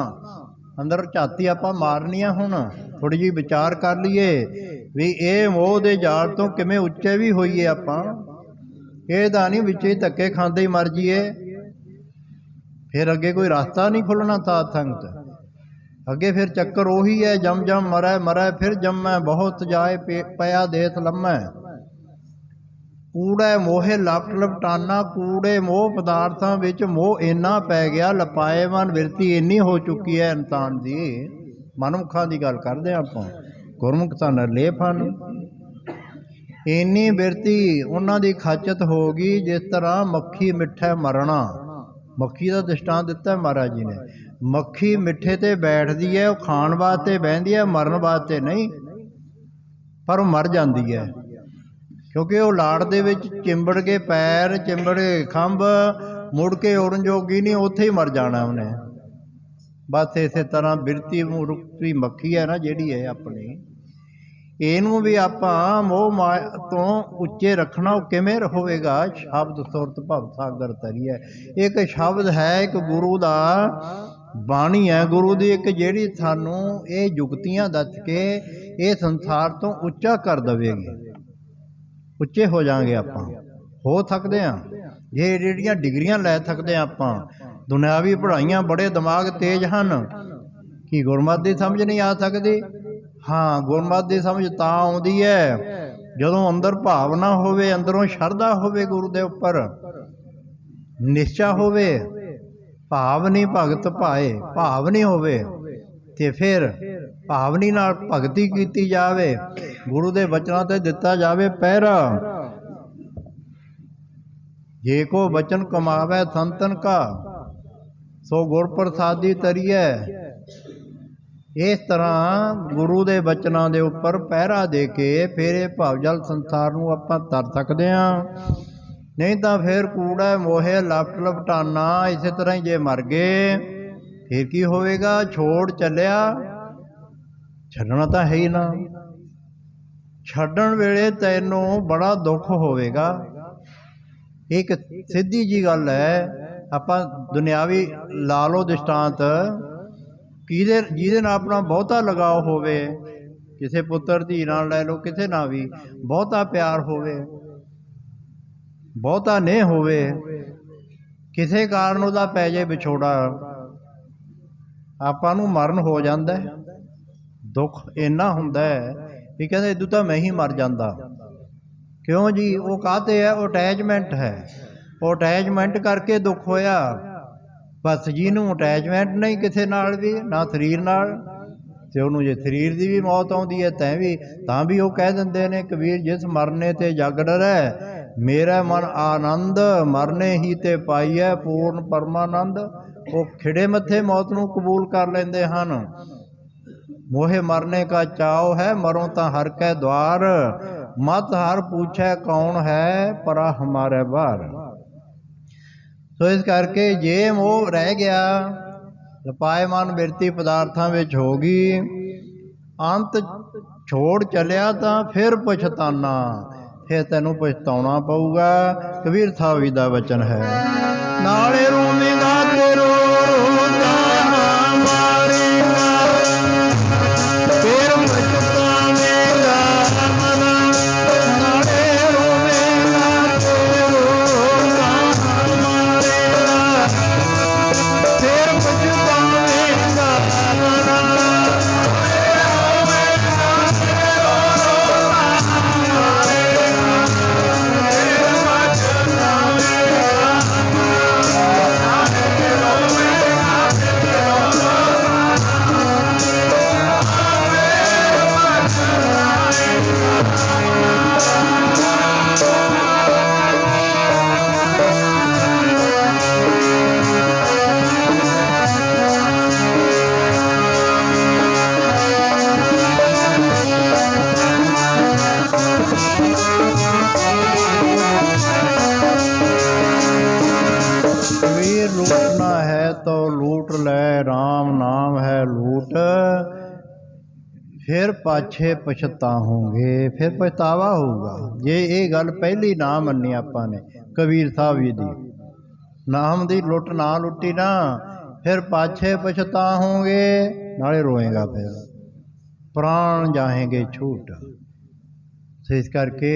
ਅੰਦਰ ਝਾਤੀ ਆਪਾਂ ਮਾਰਨੀ ਆ। ਹੁਣ ਥੋੜ੍ਹੀ ਜਿਹੀ ਵਿਚਾਰ ਕਰ ਲਈਏ ਵੀ ਇਹ ਮੋਹ ਦੇ ਜਾਲ ਤੋਂ ਕਿਵੇਂ ਉੱਚੇ ਵੀ ਹੋਈਏ ਆਪਾਂ। ਇਹ ਤਾਂ ਨਹੀਂ ਵਿੱਚ ਹੀ ਧੱਕੇ ਖਾਂਦੇ ਹੀ ਮਰ ਜੀਏ, ਫਿਰ ਅੱਗੇ ਕੋਈ ਰਸਤਾ ਨਹੀਂ ਖੁੱਲ੍ਹਣਾ ਸਾਧ ਸੰਗਤ। ਅੱਗੇ ਫਿਰ ਚੱਕਰ ਉਹੀ ਹੈ, ਜਮ ਜਮ ਮਰੈ ਮਰੈ ਫਿਰ ਜੰਮੈ, ਬਹੁਤ ਜਾਏ ਪਿਆ ਦੇਸ ਲੰਮੈ। ਕੂੜੇ ਮੋਹੇ ਲਪਟ ਲਪਟਾਨਾ। ਕੂੜੇ ਮੋਹ ਪਦਾਰਥਾਂ ਵਿੱਚ ਮੋਹ ਇੰਨਾ ਪੈ ਗਿਆ, ਲਪਾਏ ਮਨ ਬਿਰਤੀ ਇੰਨੀ ਹੋ ਚੁੱਕੀ ਹੈ ਇਨਸਾਨ ਦੀ। ਮਨਮੁਖਾਂ ਦੀ ਗੱਲ ਕਰਦੇ ਆਪਾਂ, ਗੁਰਮੁਖ ਤਾਂ ਨਿਰਲੇਪ ਹਨ। ਇੰਨੀ ਬਿਰਤੀ ਉਹਨਾਂ ਦੀ ਖਾਚਤ ਹੋ ਗਈ, ਜਿਸ ਤਰ੍ਹਾਂ ਮੱਖੀ ਮਿੱਠੇ ਮਰਨਾ। ਮੱਖੀ ਦਾ ਦ੍ਰਿਸ਼ਟਾਂਤ ਦਿੱਤਾ ਮਹਾਰਾਜ ਜੀ ਨੇ। ਮੱਖੀ ਮਿੱਠੇ ਤੇ ਬੈਠਦੀ ਹੈ, ਉਹ ਖਾਣ ਵਾਸਤੇ ਬਹਿੰਦੀ ਹੈ, ਮਰਨ ਵਾਸਤੇ ਨਹੀਂ। ਪਰ ਉਹ ਮਰ ਜਾਂਦੀ ਹੈ, ਕਿਉਂਕਿ ਉਹ ਲਾੜ ਦੇ ਵਿੱਚ ਚਿੰਬੜ ਕੇ ਪੈਰ, ਚਿੰਬੜ ਕੇ ਖੰਭ, ਮੁੜ ਕੇ ਉੜਨ ਜੋਗੀ ਨਹੀਂ, ਉੱਥੇ ਹੀ ਮਰ ਜਾਣਾ ਉਹਨੇ। ਬਸ ਇਸੇ ਤਰ੍ਹਾਂ ਬਿਰਤੀ ਰੂਪੀ ਮੱਖੀ ਹੈ ਨਾ ਜਿਹੜੀ ਹੈ ਆਪਣੀ, ਇਹਨੂੰ ਵੀ ਆਪਾਂ ਮੋਹ ਮਾਇਆ ਤੋਂ ਉੱਚੇ ਰੱਖਣਾ। ਉਹ ਕਿਵੇਂ ਹੋਵੇਗਾ? ਸ਼ਬਦ ਸੁਰਤ ਭਵ ਸਾਗਰ ਤਰੀਐ। ਇੱਕ ਸ਼ਬਦ ਹੈ, ਇੱਕ ਗੁਰੂ ਦਾ ਬਾਣੀ ਹੈ, ਗੁਰੂ ਦੀ ਇੱਕ, ਜਿਹੜੀ ਸਾਨੂੰ ਇਹ ਜੁਗਤੀਆਂ ਦੱਸ ਕੇ ਇਹ ਸੰਸਾਰ ਤੋਂ ਉੱਚਾ ਕਰ ਦੇਵੇਗੀ। ਉੱਚੇ ਹੋ ਜਾਵਾਂਗੇ ਆਪਾਂ, ਹੋ ਸਕਦੇ ਹਾਂ ਜੇ ਜਿਹੜੀਆਂ ਡਿਗਰੀਆਂ ਲੈ ਸਕਦੇ ਹਾਂ ਆਪਾਂ। ਦੁਨਿਆਵੀ ਪੜ੍ਹਾਈਆਂ, ਬੜੇ ਦਿਮਾਗ ਤੇਜ਼ ਹਨ, ਕੀ ਗੁਰਮਤਿ ਦੀ ਸਮਝ ਨਹੀਂ ਆ ਸਕਦੀ? ਹਾਂ, ਗੁਰਮਤਿ ਦੀ ਸਮਝ ਤਾਂ ਆਉਂਦੀ ਹੈ ਜਦੋਂ ਅੰਦਰ ਭਾਵਨਾ ਹੋਵੇ, ਅੰਦਰੋਂ ਸ਼ਰਧਾ ਹੋਵੇ, ਗੁਰੂ ਦੇ ਉੱਪਰ ਨਿਸ਼ਚਾ ਹੋਵੇ। ਭਾਵ ਨਹੀਂ ਭਗਤ ਭਾਏ, ਭਾਵ ਨਹੀਂ ਹੋਵੇ ਤੇ ਫਿਰ ਭਾਵਨੀ ਨਾਲ ਭਗਤੀ ਕੀਤੀ ਜਾਵੇ, ਗੁਰੂ ਦੇ ਬਚਨਾਂ ਤੇ ਦਿੱਤਾ ਜਾਵੇ ਪਹਿਰਾ। ਜੇ ਕੋ ਬਚਨ ਕਮਾਵੇ ਸੰਤਨ ਕਾ, ਸੋ ਗੁਰ ਪ੍ਰਸਾਦੀ ਤਰੀਐ। ਇਸ ਤਰ੍ਹਾਂ ਗੁਰੂ ਦੇ ਬਚਨਾਂ ਦੇ ਉੱਪਰ ਪਹਿਰਾ ਦੇ ਕੇ ਫਿਰ ਇਹ ਭਵਜਲ ਸੰਸਾਰ ਨੂੰ ਆਪਾਂ ਤਰ ਸਕਦੇ ਹਾਂ। ਨਹੀਂ ਤਾਂ ਫਿਰ ਕੂੜਾ ਮੋਹੇ ਲਪਟ ਲਪਟਾਨਾ। ਇਸੇ ਤਰ੍ਹਾਂ ਹੀ ਜੇ ਮਰ ਗਏ ਫਿਰ ਕੀ ਹੋਵੇਗਾ? ਛੋੜ ਚੱਲਿਆ, ਛੱਡਣਾ ਤਾਂ ਹੈ ਹੀ ਨਾ। ਛੱਡਣ ਵੇਲੇ ਤੈਨੂੰ ਬੜਾ ਦੁੱਖ ਹੋਵੇਗਾ। ਇੱਕ ਸਿੱਧੀ ਜੀ ਗੱਲ ਹੈ। ਆਪਾਂ ਦੁਨਿਆਵੀ ਲਾ ਲਓ ਦ੍ਰਿਸ਼ਟਾਂਤ, ਜਿਹਦੇ ਨਾਲ ਆਪਣਾ ਬਹੁਤਾ ਲਗਾਓ ਹੋਵੇ, ਕਿਸੇ ਪੁੱਤਰ ਧੀ ਨਾਲ ਲੈ ਲਓ, ਕਿਸੇ ਨਾਲ ਵੀ ਬਹੁਤਾ ਪਿਆਰ ਹੋਵੇ, ਬਹੁਤਾ ਨੇਹ ਹੋਵੇ, ਕਿਸੇ ਕਾਰਨ ਉਹਦਾ ਪੈ ਜਾਏ ਵਿਛੋੜਾ, ਆਪਾਂ ਨੂੰ ਮਰਨ ਹੋ ਜਾਂਦਾ। ਦੁੱਖ ਇੰਨਾ ਹੁੰਦਾ ਹੈ ਵੀ ਕਹਿੰਦੇ ਇਦੋਂ ਤਾਂ ਮੈਂ ਹੀ ਮਰ ਜਾਂਦਾ। ਕਿਉਂ ਜੀ? ਉਹ ਕਾਹਤੇ ਹੈ? ਉਹ ਅਟੈਚਮੈਂਟ ਹੈ। ਉਹ ਅਟੈਚਮੈਂਟ ਕਰਕੇ ਦੁੱਖ ਹੋਇਆ। ਬਸ ਜਿਹਨੂੰ ਅਟੈਚਮੈਂਟ ਨਹੀਂ ਕਿਸੇ ਨਾਲ ਵੀ, ਨਾ ਸਰੀਰ ਨਾਲ, ਤੇ ਉਹਨੂੰ ਜੇ ਸਰੀਰ ਦੀ ਵੀ ਮੌਤ ਆਉਂਦੀ ਹੈ ਤਾਂ ਵੀ ਉਹ ਕਹਿ ਦਿੰਦੇ ਨੇ ਕਬੀਰ, ਜਿਸ ਮਰਨੇ ਤੇ ਜਗ ਡਰੈ, ਮੇਰਾ ਮਨ ਆਨੰਦ, ਮਰਨੇ ਹੀ ਤੇ ਪਾਈਐ ਪੂਰਨ ਪਰਮਾਨੰਦ। ਉਹ ਖਿੜੇ ਮੱਥੇ ਮੌਤ ਨੂੰ ਕਬੂਲ ਕਰ ਲੈਂਦੇ ਹਨ। ਮੋਹੇ ਮਰਨੇ ਕਾ ਚਾਉ ਹੈ, ਮਰੋ ਤਾਂ ਹਰ ਕੈ ਦੁਆਰ, ਮਤ ਹਰ ਪੁੱਛੈ ਕੌਣ ਹੈ, ਪਰਾ ਹਮਾਰੇ ਬਾਹਰ। ਸੋ ਇਸ ਕਰਕੇ ਜੇ ਮੋਹ ਰਹਿ ਗਿਆ, ਲਪਾਏਮਾਨ ਬਿਰਤੀ ਪਦਾਰਥਾਂ ਵਿੱਚ ਹੋ ਗਈ, ਅੰਤ ਛੋੜ ਚਲਿਆ ਤਾਂ ਫਿਰ ਪਛਤਾਨਾ, ਫਿਰ ਤੈਨੂੰ ਪਛਤਾਉਣਾ ਪਊਗਾ। ਕਬੀਰ ਸਾਹਿਬ ਦਾ ਵਚਨ ਹੈ, ਨਾਲੇ ਰੋਵੇਂਗਾ ਤੇ ਰੋ ਜਾਣਾ ਮਾਰੇਗਾ, ਫਿਰ ਪਛਤਾਵੇਂਗਾ ਮਨ, ਨਾਲੇ ਰੋਵੇਂਗਾ ਤੇ ਰੋ ਜਾਣਾ ਮਾਰੇਗਾ, ਫਿਰ ਪਛਤਾਵੇਂਗਾ ਮਨ। कबीर लूटना है तो लूट ले, राम नाम है लूट, फिर पाछे पछताओगे, फिर पछतावा होगा। जे ये गल पहली ना मन्नी आपां ने कबीर साहब जी दी, नाम दी लुट ना लुटी ना, फिर पाछे पछताओगे, नाले रोएगा, फिर प्राण जाएंगे छूट। तो इस करके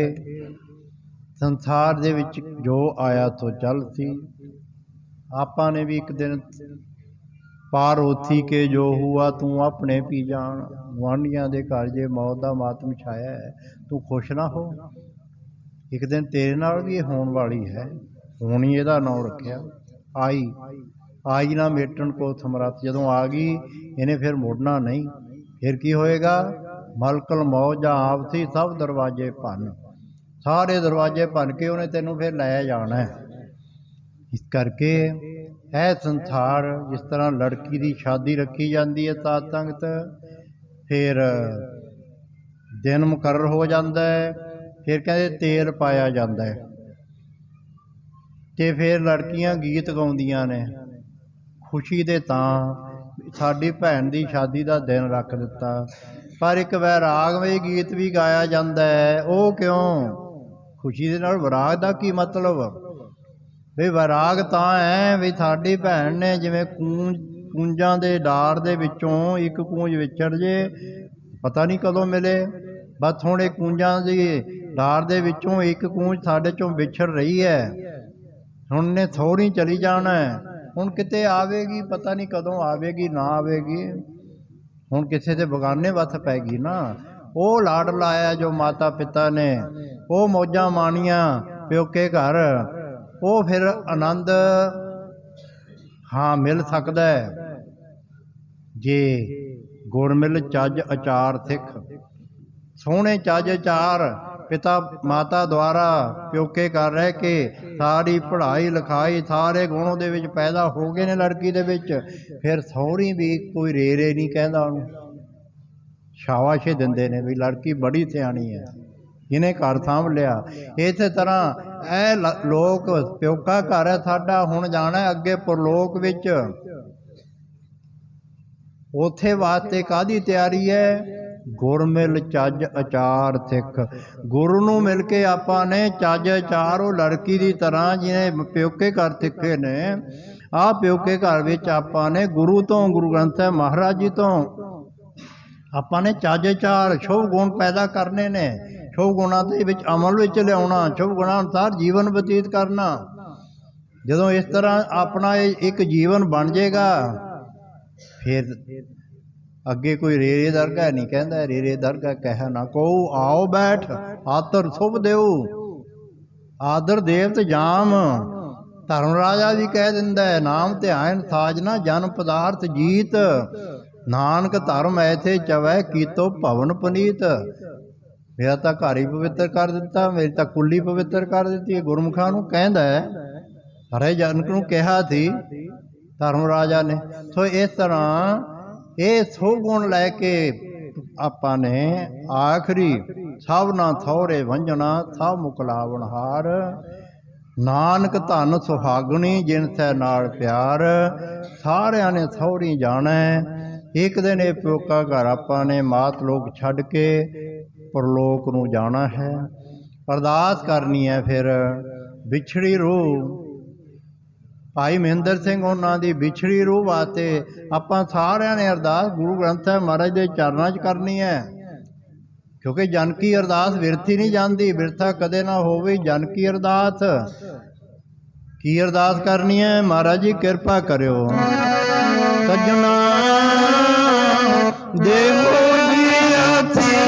संसार दे विच जो आया तो चल सी, आपा ने भी एक दिन पार होथी के जो हुआ तू अपने पी जान, गुआंढियां दे घर जे मौत दा मातम छाया है, तू खुश ना हो, एक दिन तेरे नाल भी होने वाली है। होनी इहदा नाम रखिया आई, आई ना मेटन को समरथ, जदों आ गई इन्हें फिर मुड़ना नहीं। फिर की होएगा, मलकल मौजा आप थी सब दरवाजे भन, सारे दरवाजे भन के उन्हें तेनों फिर लै जाना है। इस करके है संसार जिस तरह लड़की की शादी रखी जाती है ताद तंगत, फिर दिन मुकर्र हो जाता है, फिर कहते तेल पाया जाता है, तो फिर लड़कियां गीत गाउंदियां ने खुशी दे तां साडी भैन की शादी का दिन रख दिता, पर एक वैराग में गीत भी गाया जाता है। वो क्यों? खुशी दे नाल वैराग का की मतलब? भी वैराग तां है भी साडी भैन ने जिवें कूंजां दे डार दे विचों एक कूंज विछड़ जे, पता नहीं कदों मिले, बस हुण इह कूंजां दी डार दे विचों एक कूंज साडे चों विछड़ रही है, हुण ने थोड़ी चली जाना है, हुण किते आवेगी, पता नहीं कदों आवेगी ना आवेगी, हुण किसे दे बगाने वस पैगी ना। वो लाड लाया जो माता पिता ने, वो मौजां माणियां प्योके घर, वो फिर आनंद हाँ मिल सकता है जे गुर मिल चज अचार सिख। सोहने चज अचार पिता माता द्वारा प्योके घर रह के सारी पढ़ाई लिखाई सारे गुणों दे विच पैदा हो गए ने लड़की दे विच, फिर सौहरी भी कोई रे रे नहीं कहता, उन्होंने शाबाशी दिंदे ने भी लड़की बड़ी सियाणी है, इन्हें घर साਂਭ लिया। इस तरह ए लोक प्योका घर है साडा, हुण जाना अगे परलोक विच, उत्थे वास्ते काहदी तैयारी है? गुर मिल चज अचार सिख। गुरु नूं मिल के आपां ने चज अचार वो लड़की की तरह जिन्हें प्योके घर सिखे ने, आ प्योके घर विच आपां ने गुरु तो, गुरु ग्रंथ साहिब महाराज जी तो आपां ने चज अचार शुभ गुण पैदा करने ने, शुभ गुणों के विच अमल विच लियाउणा, शुभ गुणों अनुसार जीवन बतीत करना। जदों इस तरह अपना एक जीवन बन जाएगा, फिर अगे कोई रेरे दरगाह नहीं कहता, रेरे दरगाह कह ना को, आओ बैठ आतर शुभ देव, आदर देवत जाम। धर्म राजा भी कह दिंदा है, नाम ध्यान साजना जन पदार्थ जीत, नानक धर्म ऐसे चवै कीतो भवन पुनीत। मेरा तो घर ही पवित्र कर दिता, मेरी तो कुली पवित्र कर दी। गुरमुखा नूं कहंदा है, हरे जनक नूं कहा थी धर्म राजा ने। सो इस तरह ये सौ गुण लैके आपां ने आखिरी सब ना थौरे वंजना सब मुकलावनहार, नानक धन सुहागणी जिन सै नाल प्यार। सारियां ने सौहरी जाना एक दिन ये प्योका घर आपां ने मात लोक छड्ड के परलोक नूं जाना है। अरदास करनी है फिर विछड़ी रूह भाई महेंद्र सिंह उन्हां दी विछड़ी रूह वास्ते आपां सारिਆਂ ने अरदास गुरु ग्रंथ साहिब महाराज दे चरनां 'च करनी है, क्योंकि जन की अरदास बिरथी नहीं जाती, बिरथा कदे ना होवे जन की अरदास। की अरदास करनी है? महाराज जी कृपा करियो सजना देवो जी असीस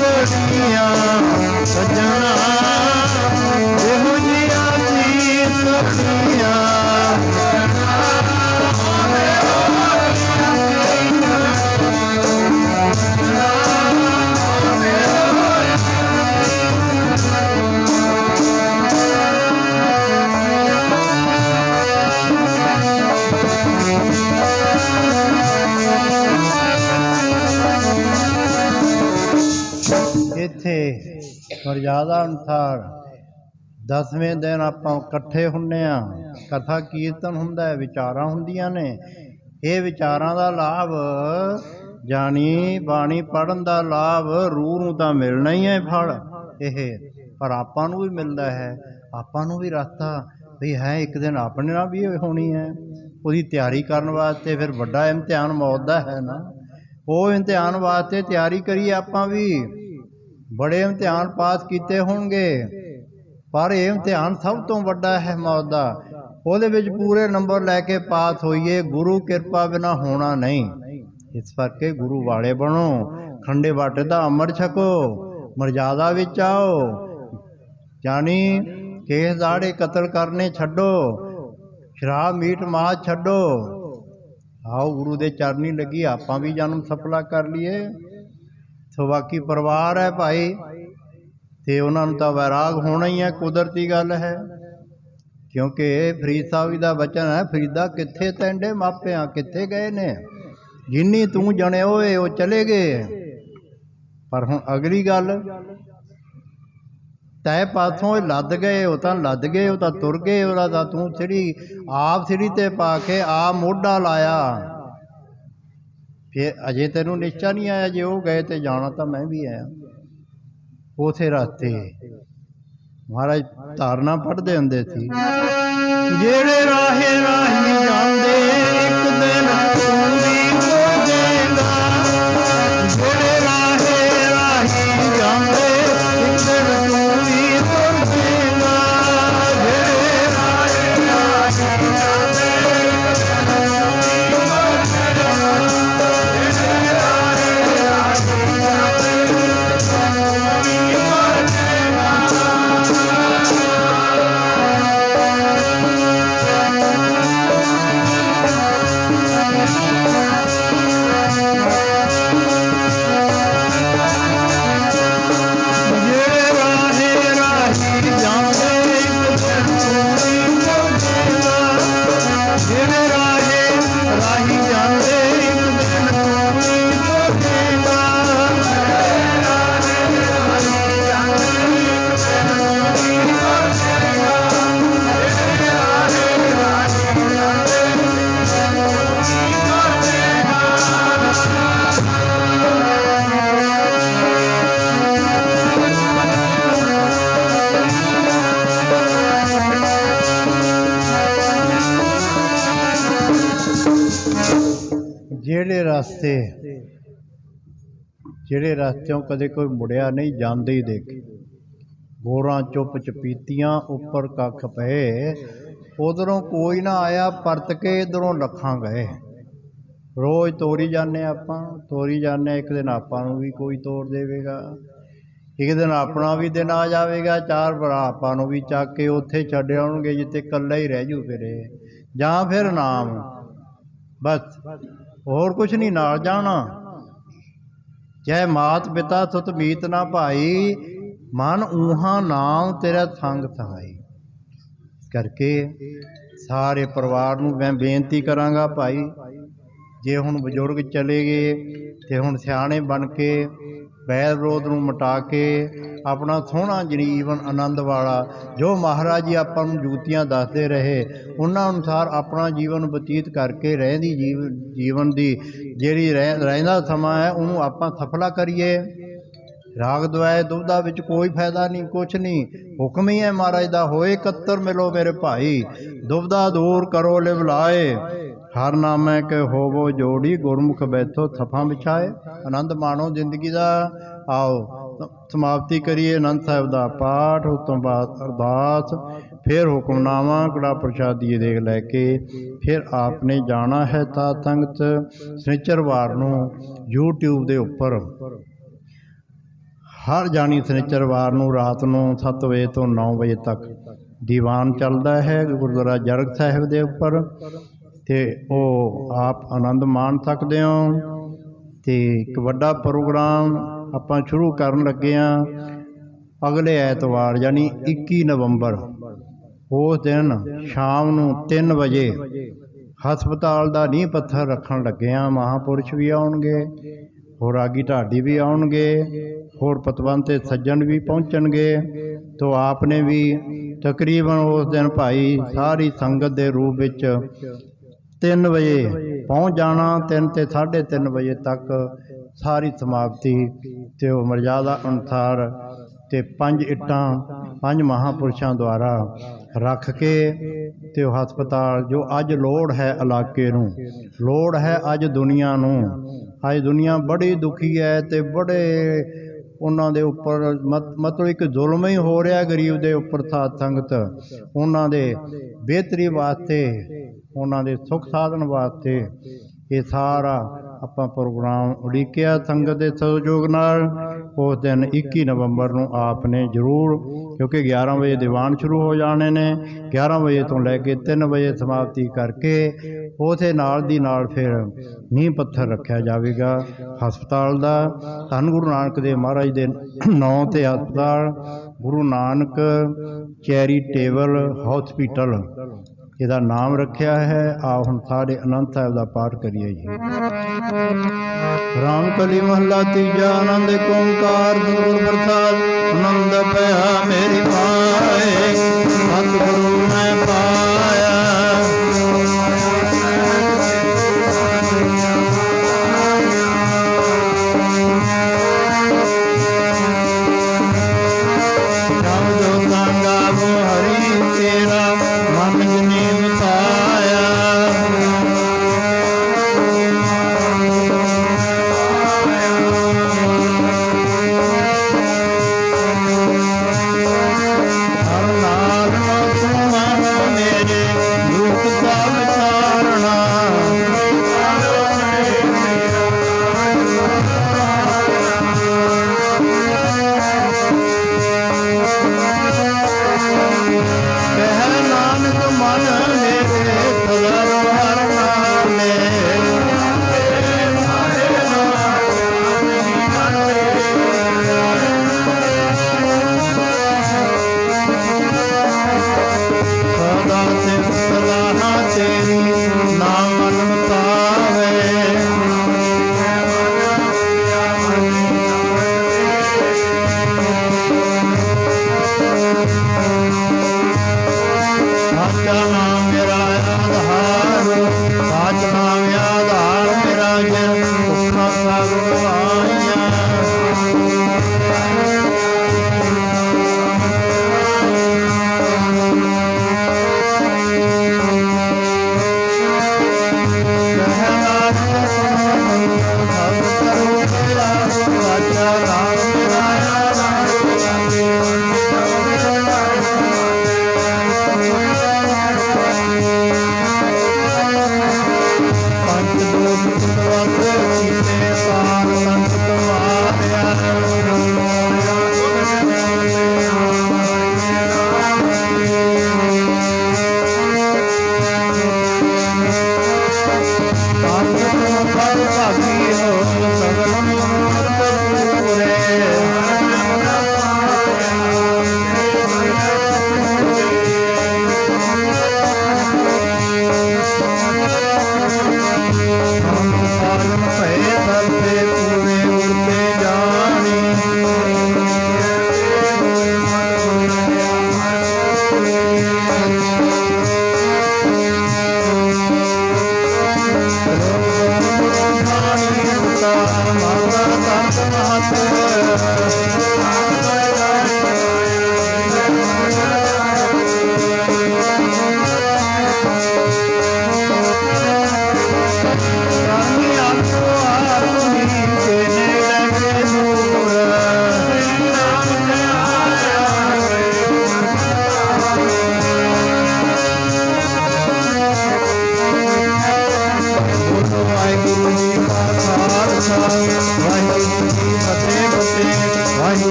बड़िया सजना देवो जी असीस बड़िया ਇੱਥੇ ਮਰਜ਼ਾਦਾ ਅਨੁਸਾਰ 10ਵੇਂ ਦਿਨ ਆਪਾਂ ਇਕੱਠੇ ਹੁੰਦੇ ਹਾਂ, ਕਥਾ ਕੀਰਤਨ ਹੁੰਦਾ ਹੈ, ਵਿਚਾਰਾਂ ਹੁੰਦੀਆਂ ਨੇ। ਇਹ ਵਿਚਾਰਾਂ ਦਾ ਲਾਭ ਜਾਣੀ ਬਾਣੀ ਪੜ੍ਹਨ ਦਾ ਲਾਭ ਰੂਹ ਨੂੰ ਤਾਂ ਮਿਲਣਾ ਹੀ ਹੈ ਫਲ ਇਹ, ਪਰ ਆਪਾਂ ਨੂੰ ਵੀ ਮਿਲਦਾ ਹੈ। ਆਪਾਂ ਨੂੰ ਵੀ ਰਸਤਾ ਵੀ ਹੈ, ਇੱਕ ਦਿਨ ਆਪਣੇ ਨਾਲ ਵੀ ਹੋਣੀ ਹੈ। ਉਹਦੀ ਤਿਆਰੀ ਕਰਨ ਵਾਸਤੇ ਫਿਰ ਵੱਡਾ ਇਮਤਿਹਾਨ ਮੌਤ ਦਾ ਹੈ ਨਾ, ਉਹ ਇਮਤਿਹਾਨ ਵਾਸਤੇ ਤਿਆਰੀ ਕਰੀਏ। ਆਪਾਂ ਵੀ बड़े इम्तिहान पास किए होंगे, पर यह इम्तिहान सब तो वड्डा है मौत का। ਉਹਦੇ ਵਿੱਚ पूरे नंबर लैके पास होइए, गुरु कृपा बिना होना नहीं। इस करके गुरु वाले बनो, खंडे बाटे का अमर छको, मर्यादा विच आओ, यानी केस दाड़े कतल करने छड्डो, शराब मीट मास छड्डो, आओ गुरु दे चरनी लगी। आपां भी जन्म सफला कर लिए। सो बाकी परिवार है भाई, तो उन्होंने तो वैराग होना ही है, कुदरती गल है। क्योंकि फरीद साहब जी का बचन है, फरीदा कित्थे तेंडे मापिया कित्थे गए ने, जिन्नी तू जने होए वो चले गए। पर हुण अगली गल तय पासों लद गए, वो तो लद गए, वो तो तुर गए, वो तू सीढ़ी आप सीढ़ी ते पा के आप मोढा लाया। फिर अजे तेनू निश्चा नहीं आया, जे वो गए तो जाना तो मैं भी आया। उस रास्ते महाराज धारना पढ़ते होंदे सी, जेड़े राहे राही जांदे एक दिन तू भी हो जाएगा, जेड़े राहे राही जांदे एक दिन तू भी हो जाएगा, जेड़े राहे राही जांदे ਰਸਤੇ ਜਿਹੜੇ ਰਸਤਿਓਂ ਕਦੇ ਕੋਈ ਮੁੜਿਆ ਨਹੀਂ, ਜਾਂਦੇ ਹੀ ਦੇਖੇ। ਗੋਰਾਂ ਚੁੱਪ ਚਪੀਤੀਆਂ ਉੱਪਰ ਕੱਖ ਪਏ, ਉਧਰੋਂ ਕੋਈ ਨਾ ਆਇਆ ਪਰਤ ਕੇ, ਇੱਧਰੋਂ ਲੱਖਾਂ ਗਏ। ਰੋਜ਼ ਤੋਰੀ ਜਾਂਦੇ ਆਪਾਂ, ਤੋਰੀ ਜਾਂਦੇ, ਇੱਕ ਦਿਨ ਆਪਾਂ ਨੂੰ ਵੀ ਕੋਈ ਤੋੜ ਦੇਵੇਗਾ, ਇੱਕ ਦਿਨ ਆਪਣਾ ਵੀ ਦਿਨ ਆ ਜਾਵੇਗਾ, ਚਾਰ ਭਰਾ ਆਪਾਂ ਨੂੰ ਵੀ ਚੱਕ ਕੇ ਉੱਥੇ ਛੱਡ ਆਉਣਗੇ ਜਿੱਥੇ ਇਕੱਲਾ ਹੀ ਰਹਿ ਜੂ ਫਿਰੇ, ਜਾਂ ਫਿਰ ਨਾਮ, ਬਸ ਹੋਰ ਕੁਛ ਨਹੀਂ ਨਾਲ ਜਾਣਾ। ਜੈ ਮਾਤ ਪਿਤਾ ਸੁਤ ਮੀਤ ਨਾ ਭਾਈ, ਮਨ ਊਹਾਂ ਨਾਮ ਤੇਰਾ ਸੰਗ ਸਹਾਈ। ਕਰਕੇ ਸਾਰੇ ਪਰਿਵਾਰ ਨੂੰ ਮੈਂ ਬੇਨਤੀ ਕਰਾਂਗਾ ਭਾਈ, ਜੇ ਹੁਣ ਬਜ਼ੁਰਗ ਚਲੇ ਗਏ ਤੇ ਹੁਣ ਸਿਆਣੇ ਬਣ ਕੇ ਵੈਰ ਵਿਰੋਧ ਨੂੰ ਮਿਟਾ ਕੇ ਆਪਣਾ ਸੋਹਣਾ ਜੀਵਨ ਆਨੰਦ ਵਾਲਾ, ਜੋ ਮਹਾਰਾਜ ਜੀ ਆਪਾਂ ਨੂੰ ਜੁਗਤੀਆਂ ਦੱਸਦੇ ਰਹੇ ਉਹਨਾਂ ਅਨੁਸਾਰ ਆਪਣਾ ਜੀਵਨ ਬਤੀਤ ਕਰਕੇ ਰਹਿੰਦੀ ਜੀਵਨ ਦੀ ਜਿਹੜੀ ਰਹਿੰਦਾ ਸਮਾਂ ਹੈ ਉਹਨੂੰ ਆਪਾਂ ਸਫਲਾ ਕਰੀਏ। ਰਾਗ ਦੁਆਏ ਦੁਬਦਾ ਵਿੱਚ ਕੋਈ ਫਾਇਦਾ ਨਹੀਂ, ਕੁਛ ਨਹੀਂ, ਹੁਕਮ ਹੀ ਹੈ ਮਹਾਰਾਜ ਦਾ, ਹੋਏ ਇਕੱਤਰ ਮਿਲੋ ਮੇਰੇ ਭਾਈ, ਦੁਬਦਾ ਦੂਰ ਕਰੋ ਲਿਵ ਲਾਏ, ਹਰ ਨਾਮੈ ਕੇ ਹੋਵੋ ਜੋੜੀ, ਗੁਰਮੁਖ ਬੈਠੋ ਥਫਾਂ ਵਿਛਾਏ। ਆਨੰਦ ਮਾਣੋ ਜ਼ਿੰਦਗੀ ਦਾ। ਆਓ ਸਮਾਪਤੀ ਕਰੀਏ ਆਨੰਦ ਸਾਹਿਬ ਦਾ ਪਾਠ, ਉਸ ਤੋਂ ਬਾਅਦ ਅਰਦਾਸ, ਫਿਰ ਹੁਕਮਨਾਮਾ ਕੜਾ ਪ੍ਰਸ਼ਾਦੀ ਦੇਖ ਲੈ ਕੇ ਫਿਰ ਆਪ ਨੇ ਜਾਣਾ ਹੈ ਤਾਂ ਸੰਗਤ ਸ਼ਨੀਚਰਵਾਰ ਨੂੰ YouTube ਦੇ ਉੱਪਰ ਹਰ ਜਾਣੀ ਸ਼ਨੀਚਰਵਾਰ ਨੂੰ ਰਾਤ ਨੂੰ 7 ਵਜੇ ਤੋਂ 9 ਵਜੇ ਤੱਕ ਦੀਵਾਨ ਚੱਲਦਾ ਹੈ ਗੁਰਦੁਆਰਾ ਜਰਗ ਸਾਹਿਬ ਦੇ ਉੱਪਰ, ਤੇ ਉਹ ਆਪ ਆਨੰਦ ਮਾਣ ਸਕਦੇ ਹੋ। ਤੇ ਇੱਕ ਵੱਡਾ ਪ੍ਰੋਗਰਾਮ ਆਪਾਂ ਸ਼ੁਰੂ ਕਰਨ ਲੱਗੇ ਹਾਂ ਅਗਲੇ ਐਤਵਾਰ ਯਾਨੀ 21 ਨਵੰਬਰ, ਉਸ ਦਿਨ ਸ਼ਾਮ ਨੂੰ 3 ਵਜੇ ਹਸਪਤਾਲ ਦਾ ਨੀਂਹ ਪੱਥਰ ਰੱਖਣ ਲੱਗੇ ਹਾਂ। ਮਹਾਂਪੁਰਸ਼ ਵੀ ਆਉਣਗੇ, ਹੋਰ ਰਾਗੀ ਢਾਡੀ ਵੀ ਆਉਣਗੇ, ਹੋਰ ਪਤਵੰਤੇ ਸੱਜਣ ਵੀ ਪਹੁੰਚਣਗੇ। ਤੋ ਆਪ ਨੇ ਵੀ ਤਕਰੀਬਨ ਉਸ ਦਿਨ ਭਾਈ ਸਾਰੀ ਸੰਗਤ ਦੇ ਰੂਪ ਵਿੱਚ 3 ਵਜੇ ਪਹੁੰਚ ਜਾਣਾ। 3 ਤੇ 3:30 ਵਜੇ ਤੱਕ ਸਾਰੀ ਸਮਾਪਤੀ ਤੇ ਉਹ ਮਰਜ਼ਾਦਾ ਅਨੁਸਾਰ ਤੇ 5 ਇੱਟਾਂ 5 ਮਹਾਂਪੁਰਸ਼ਾਂ ਦੁਆਰਾ ਰੱਖ ਕੇ ਤੇ ਉਹ ਹਸਪਤਾਲ ਜੋ ਅੱਜ ਲੋੜ ਹੈ ਇਲਾਕੇ ਨੂੰ, ਲੋੜ ਹੈ ਅੱਜ ਦੁਨੀਆ ਨੂੰ, ਅੱਜ ਦੁਨੀਆ ਬੜੀ ਦੁਖੀ ਹੈ ਤੇ ਬੜੇ ਉਹਨਾਂ ਦੇ ਉੱਪਰ ਮਤਲਬ ਇੱਕ ਜ਼ੁਲਮ ਹੀ ਹੋ ਰਿਹਾ ਗਰੀਬ ਦੇ ਉੱਪਰ। ਸਾਧ ਸੰਗਤ ਉਹਨਾਂ ਦੇ ਬਿਹਤਰੀ ਵਾਸਤੇ, ਉਹਨਾਂ ਦੇ ਸੁੱਖ ਸਾਧਨ ਵਾਸਤੇ ਇਹ ਸਾਰਾ ਆਪਾਂ ਪ੍ਰੋਗਰਾਮ ਉਡੀਕਿਆ ਸੰਗਤ ਦੇ ਸਹਿਯੋਗ ਨਾਲ। ਉਸ ਦਿਨ 21 ਨਵੰਬਰ ਨੂੰ ਆਪ ਨੇ ਜ਼ਰੂਰ, ਕਿਉਂਕਿ 11 ਵਜੇ ਦੀਵਾਨ ਸ਼ੁਰੂ ਹੋ ਜਾਣੇ ਨੇ, 11 ਵਜੇ ਤੋਂ ਲੈ ਕੇ 3 ਵਜੇ ਸਮਾਪਤੀ ਕਰਕੇ ਉਸੇ ਨਾਲ ਦੀ ਨਾਲ ਫਿਰ ਨੀਂਹ ਪੱਥਰ ਰੱਖਿਆ ਜਾਵੇਗਾ ਹਸਪਤਾਲ ਦਾ। ਧੰਨ ਗੁਰੂ ਨਾਨਕ ਦੇਵ ਮਹਾਰਾਜ ਦੇ ਨਾਂ 'ਤੇ ਹਸਪਤਾਲ ਗੁਰੂ ਨਾਨਕ ਚੈਰੀਟੇਬਲ ਹੌਸਪੀਟਲ ਇਹਦਾ ਨਾਮ ਰੱਖਿਆ ਹੈ। ਆਓ ਹੁਣ ਸਾਰੇ ਆਨੰਦ ਸਾਹਿਬ ਦਾ ਪਾਠ ਕਰੀਏ ਜੀ। ਰਾਮ ਕਲੀ ਮਹੱਲਾ ਤੀਜਾ। ਆਨੰਦ ਏਕ ਓੰਕਾਰ ਗੁਰੂ ਪ੍ਰਸਾਦ, ਆਨੰਦ ਪਿਆ ਮੇਰੀ ਪਾਏ, ਸਤਿਗੁਰੂ ਮੈਂ ਪਾਇਆ।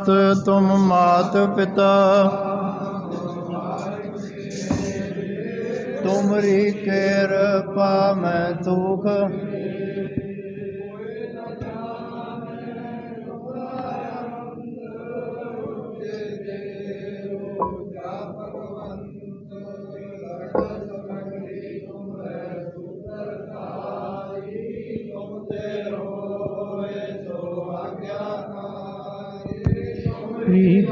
संत तुम मात पिता, तुमरी कृपा मैं तुख,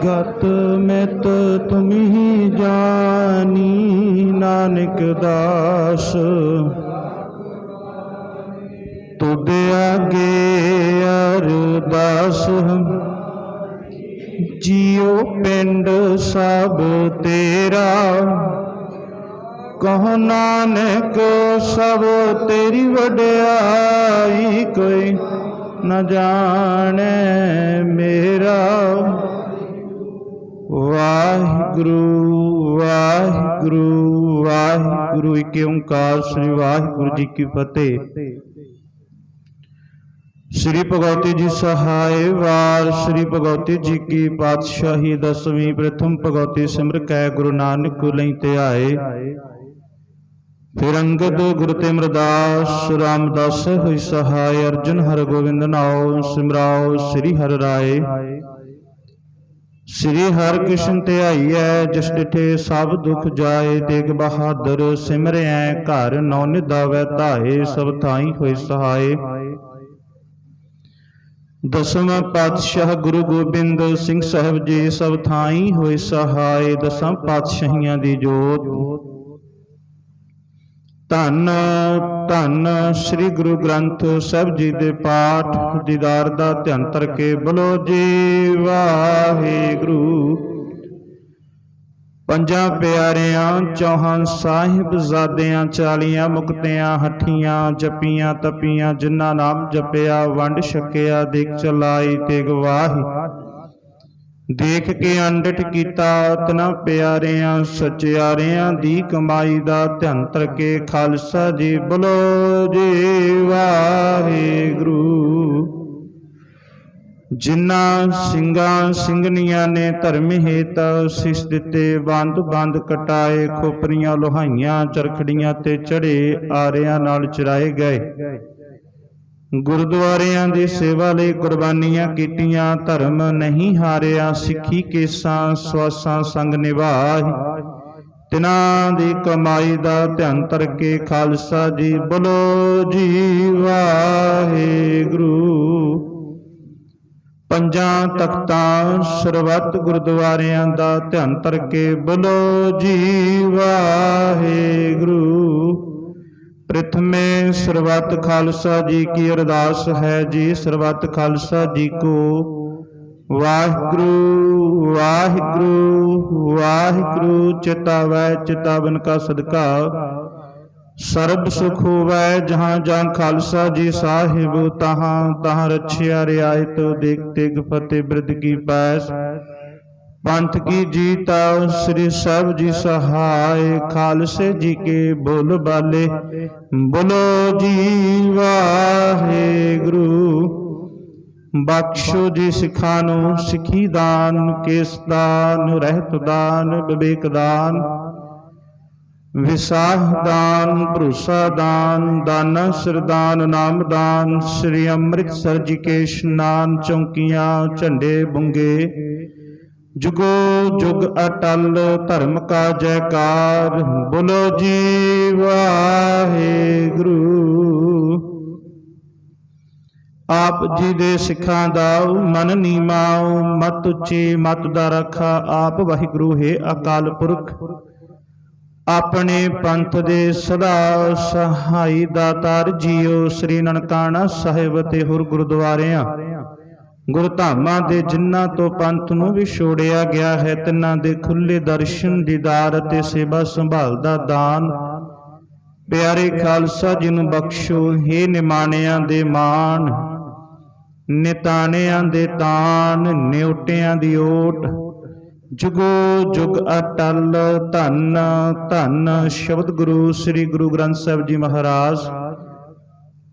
गत मित तुम्ही जानी, नानक दास तुद आगे अरदास। जियो पिंड सब तेरा, कहो नानक सब तेरी वड्याई, कोई न जाने मेरा। वाहिगुरु वाहिगुरु वाहिगुरु। एक ओंकार श्री वाहिगुरु जी की फतेह। श्री भगवती जी सहाय वार। श्री भगवती जी की पातशाही दसवीं। प्रथम भगवती सिमर कै गुरु नानक को लई ते आए। फिर अंगद गुरु ते अमरदास रामदास हुई सहाय। अर्जुन हर गोविंद नाओ सिमराओ श्री हर राय। श्री हर कृष्ण ध्याईऐ जिस डिठे सब दुख जाए। तेग बहादुर सिमरै घर नौ निधावै धाए। सब थाई होए सहाय। दसवां पातशाह गुरु गोबिंद सिंह साहब जी सब थाई होए सहाय। दसां पातशाहियां दी जोत। धन धन श्री गुरु ग्रंथ साहिब जी दे पाठ दीदार दा ध्यान करके बोलो जी वाहिगुरु। पंजां प्यारियां चौहान साहिब ज़ादियां चालियां मुक्तियां हठियां जपियां तपियां। जिन्ना नाम जपिया वंड छकिया देख चलाई ते गवाही। देख के अंडट कीता तना प्यारियां सचियारियां दी कमाई दा ध्यान करके खालसा जी बोलो जी वाहिगुरु। जिन्ना ਸਿੰਘਾਂ ਸਿੰਘਣੀਆਂ ने धर्म हेत शीश दिते बंद बंद कटाए। खोपरियां लोहाइयां चरखड़ियां ते चढ़े आरियां नाल चराए गए। गुरुद्वारियां दी सेवा लई कुर्बानियां कीतियां। धर्म नहीं हारिया सिੱਖੀ केसां ਸਵਾਸਾਂ संग निभाई। तिन्हां दी कमाई दा ध्यान करके खालसा जी बोलो जी वाहिगुरु। पंजां तख्तां सरबत गुरुद्वारियां दा ध्यान करके बोलो जी वाहिगुरु। प्रथमे सरबत खालसा जी की अरदास है जी। सरबत खालसा जी को वाहिगुरु वाहिगुरु वाहिगुरु। चितावै चितावन का सदका सर्ब सुख होवै। जहाँ जहाँ खालसा जी साहिब तहाँ तहाँ रछिया रियायत। देख तेग फतेह बिरद की पैस। पंथ की जीता श्री साहब जी सहाय। खालसे जी के बोल बाले बोलो जी वाहिगुरु। बख्शो जी सिखां नू सिखी दान। केस दान रहत दान विवेक दान। विसाह दान भरोसा दान। दाना सिरदान नाम दान। श्री अमृतसर जी के स्नान चौकियां झंडे बुंगे। जुगो जुग अटल धर्म का जयकार। बोलो जी वाहिगुरु। आप जी दे सिखां दाओ मन नीमाओ। मत उच्ची मत दा रखा आप वाहिगुरु है अकाल पुरख। अपने पंथ दे सदा सहाई दातार जियो। श्री ननकाना साहिब ते होर गुरुद्वारियां गुरधामां दे जिन्हां तो पंथ नूं विछोड़िया गया है। तिन्हां दे खुले दर्शन दीदार ते सेवा संभाल दा दान। प्यारे खालसा जी नूं बख्शो हे निमाणियां दे मान। निताणियां दे तान न्योटियां दी ओट। जुगो जुग अटल धन धन शब्द गुरु श्री गुरु ग्रंथ साहिब जी महाराज।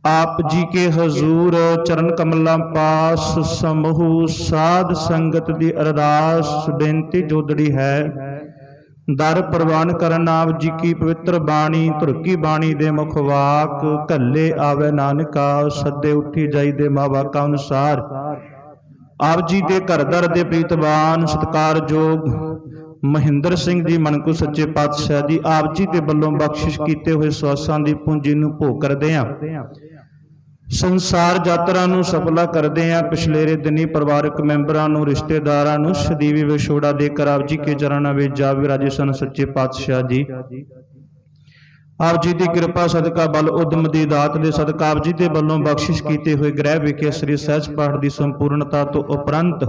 आप जी के हजूर चरण कमलां पास समूह साध संगत दी अरदास बेनती जोदड़ी है। दर प्रवान करन आप जी की पवित्र बाणी धुरकी बाणी दे मुख वाक घल्ले आवे नानका सदे उठी जाई दे मावाका अनुसार। आप जी दे घर दर दे प्रीतवान सत्कारयोग ਮਹਿੰਦਰ ਸਿੰਘ ਜੀ ਮਣਕੂ ਸੱਚੇ ਪਾਤਸ਼ਾਹ ਜੀ ਆਪ ਜੀ ਦੇ ਵੱਲੋਂ ਬਖਸ਼ਿਸ਼ ਕੀਤੇ ਹੋਏ ਸਵਾਸਾਂ ਦੀ ਪੂੰਜੀ ਨੂੰ ਭੋਗ ਕਰਦੇ ਆਂ। ਸੰਸਾਰ ਯਾਤਰਾ ਨੂੰ ਸਫਲਾ ਕਰਦੇ ਆਂ। ਪਿਛਲੇਰੇ ਦਿਨੀ ਪਰਿਵਾਰਕ ਮੈਂਬਰਾਂ ਨੂੰ ਰਿਸ਼ਤੇਦਾਰਾਂ ਨੂੰ ਸਦੀਵੀ ਵਿਛੋੜਾ ਦੇ ਕਰ ਆਪ ਜੀ ਕੇ ਚਰਨਾਂ ਵਿੱਚ ਜਾ ਵਿਰਾਜੇ ਸਨ ਸੱਚੇ ਪਾਤਸ਼ਾਹ ਜੀ। ਆਪ ਜੀ ਦੀ ਕਿਰਪਾ ਸਦਕਾ ਬਲ ਉਦਮ ਦੀ ਦਾਤ ਦੇ ਸਦਕਾ ਆਪ ਜੀ ਦੇ ਵੱਲੋਂ ਬਖਸ਼ਿਸ਼ ਕੀਤੇ ਹੋਏ ਗ੍ਰਹਿ ਵਿਖੇ ਸ੍ਰੀ ਸਹਿਜ ਪਾਠ ਦੀ ਸੰਪੂਰਨਤਾ ਤੋਂ ਉਪਰੰਤ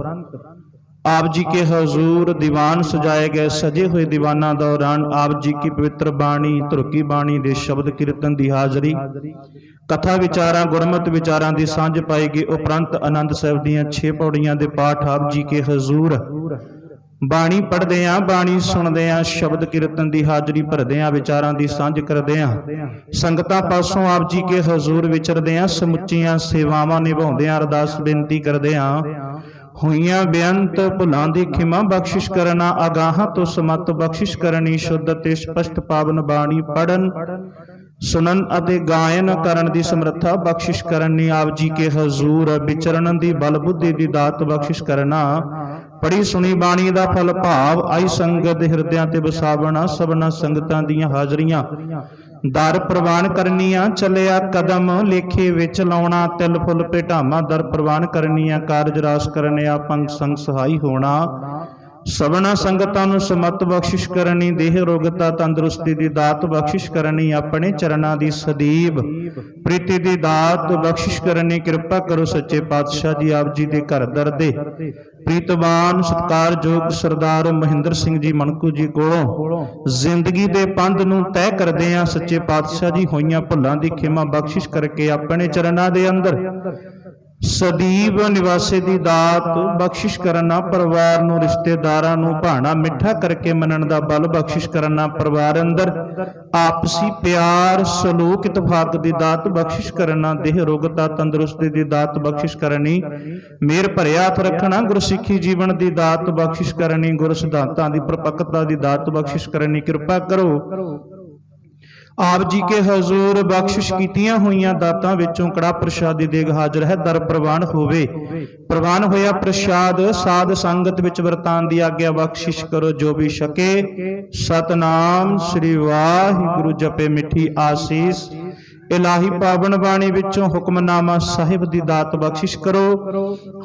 आप जी के हजूर दीवान सजाए गए सजे हुए दीवाना दौरान आप जी की पवित्र बाणी धुरकी बाणी दे शब्द कीर्तन की हाजरी कथा विचारां गुरमत विचारां की सांझ पाएगी। उपरंत आनंद साहिब दीयां 6 पौड़ियां दे पाठ आप जी के हजूर बाणी पढ़दे आं बाणी सुनदे आं शब्द कीर्तन की हाजरी भरदे आं विचारां की सांझ करदे आं संगतां पासों आप जी के हजूर विचरदे आं समुच्चियां सेवावां निभाउंदे आं अरदास बेनती करदे आं होइयां बेअंत भुलां दी खिमा बख्शिश करना आगाहां तो समत बख्शिश करनी शुद्ध ते स्पष्ट पावन बाणी पढ़न सुनन अते गायन करन दी समर्था बख्शिश करनी आप जी के हजूर विचरण दी बल बुद्धि दी दात बख्शिश करना पढ़ी सुनी बाणी दा फल भाव आई संगत हिरदियां ते वसावना सबना संगतां दीयां हाजरियां दर प्रवान करनिया चलिया कदम लेखे विच लाउणा तिल फुल भेटावां दर प्रवान करनिया कारज रास करनिया पंग संग सहाई होना सबना संगतां नूं समत बख्शिश करनी देह रोगता तंदुरुस्ती दी दात बख्शिश करनी अपने चरणां दी सदीव प्रीति दी दात बख्शिश करनी। कृपा करो सच्चे पातशाह जी आप जी दे घर दर दे प्रीतवान सत्कारयोग सरदार महेंद्र सिंह जी मणकू जी कोलों जिंदगी दे पंध नूं तय करदे आं। सच्चे पातशाह जी होइयां भुलां दी खिमा बख्शिश करके अपने चरणां दे अंदर सदीव निवासे दी दात बख्शिश करना परिवार नूं रिश्तेदारां नूं भाणा मिठा करके मनण दा बल बख्शिश करना परिवार अंदर आपसी प्यार सलूक इतफाक दी दात बख्शिश करना देह रोगता तंदुरुस्ती दी दात बख्शिश करनी मेर भरिया हथ रखना गुरसिੱਖੀ जीवन दी दात बख्शिश करनी गुर सिद्धांतां दी प्रपक्कता दी दात बख्शिश करनी। कृपा करो आप जी के हजूर बख्शिश कीतियां हुईयां दातां विचों कड़ा प्रसाद दी देग हाजर है दर प्रवान होवे प्रवान होया प्रसाद साध संगत विच वरतान दी आग्या बख्शिश करो जो भी शके सतनाम श्री वाहिगुरु जपे मिठी आसीस इलाही पावन बाणी विचों हुक्मनामा साहिब दी दात बख्शिश करो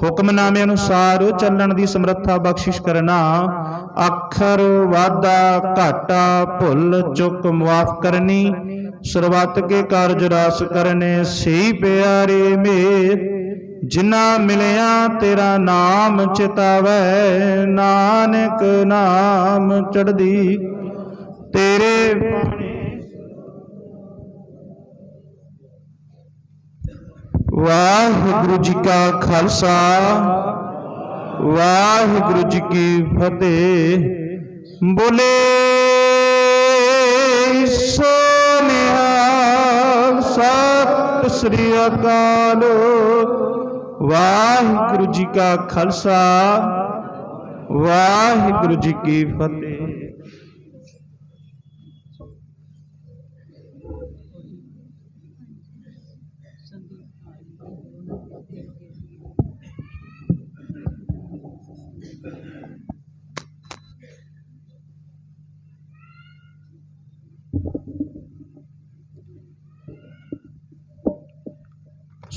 हुक्मनामे अनुसार चलण दी समर्था बख्शिश करना अखर वादा घाटा भुल चुक मुआफ करनी शुरुआत के कारज रास करने सही प्यारे मेर जिन्ना मिलिया तेरा नाम चितावै नानक नाम चढ़दी तेरे वाहिगुरु जी का खालसा वाहिगुरु जी की फतेह। बोले सो निहाल सत श्री अकाल वाहिगुरु जी का खालसा वाहिगुरु जी की फतेह।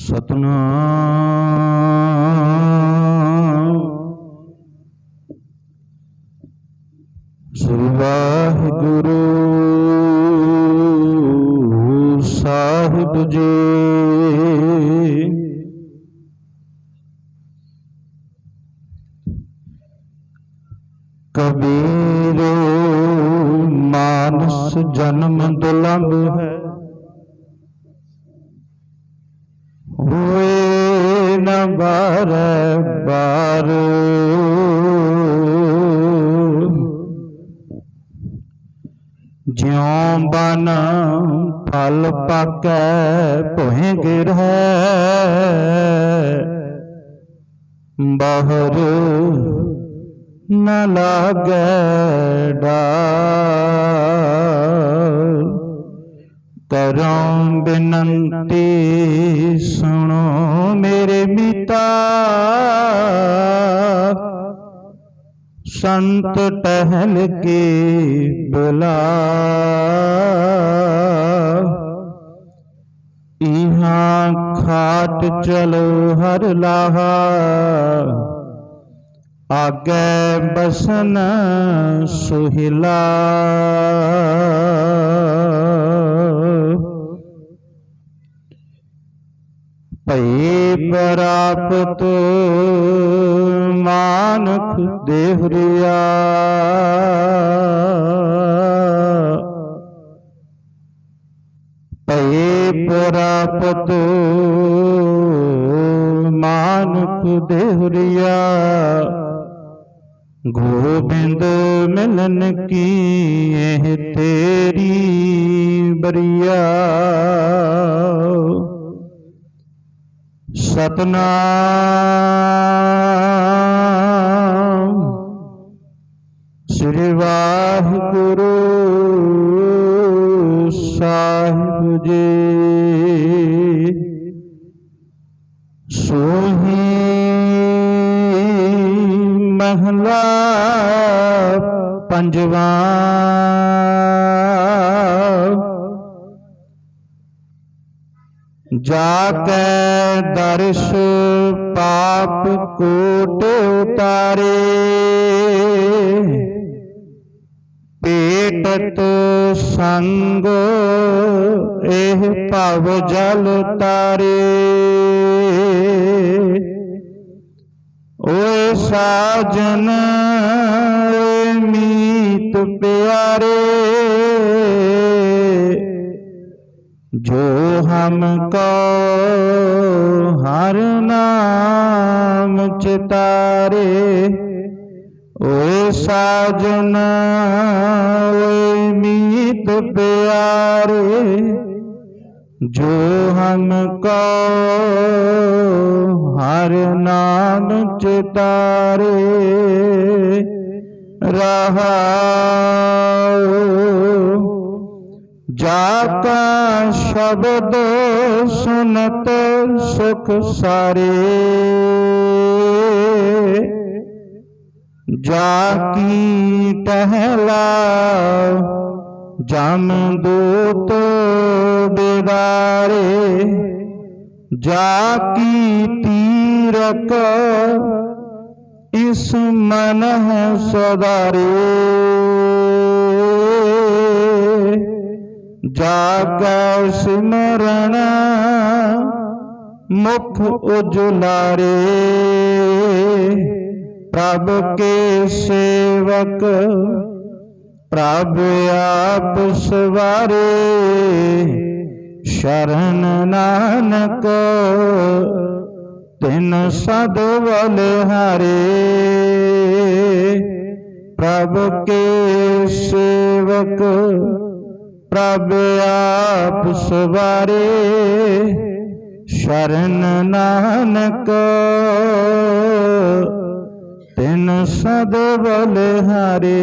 सतनाम श्री वाहिगुरु साहिब जी कबीर मानस जन्म दुलंभ है हुए न बार बार ਜਿਉ ਬਨ ਫਲ ਪਾਕੈ ਭੋਇ ਗਿਰਹਿ, ਬਾਹਰ ਨ ਲਾਗੈ ਡਾਰ। ਕਰਉ ਬਿਨੰਤੀ ਸੁਣੋ ਮੇਰੇ ਮੀਤਾ, ਸੰਤ ਟਹਿਲ ਕੇ ਬੁਲਾ। ਇਹਾਂ ਖਾਟ ਚਲੋ ਹਰ ਲਾਹਾ, ਆਗੇ ਬਸਨ ਸੁਹਿਲਾ। ਭਈ ਪ੍ਰਾਪਤ ਮਾਨੁਖ ਦੇਹੁਰੀਆ, ਭਈ ਪ੍ਰਾਪਤ ਮਾਨੁਖ ਦੇਹੁਰੀਆ। ਗੋਬਿੰਦ ਮਿਲਨ ਕੀ ਇਹ ਤੇਰੀ ਬਰੀਆ। ਸਤਨਾਮ ਸ੍ਰੀ ਵਾਹਿਗੁਰੂ ਸਾਹਿਬ ਜੀ। ਸੋਹੀ ਮਹਲਾ ਪੰਜਵਾ। ਜਾਕੈ ਦਰਸ ਪਾਪ ਕੋਟ ਉਤਾਰੇ, ਪੇਟਤ ਸੰਗ ਇਹ ਭਵ ਜਲ ਤਾਰੇ। ਓਏ ਸਾਜਨ ਓਏ ਮੀਤ ਪਿਆਰੇ, जो हमको हर नाम चितारे। ओए साजना ओए मीत प्यारे, जो हमको हर नाम चितारे। रहाओ जाका शब्द सुनत सुख सारे, जाकी टहला जमदूत बिदारे। जाकी तीरक इस मन है सदारे। जागै सिमरण मुख उजलारे। प्रभ के सेवक प्रभ आप सवारे। शरण नानक तिन सद बलिहारे। प्रभ के सेवक प्रभ आप सवारे। शरण नानक तिन सद बलिहारे।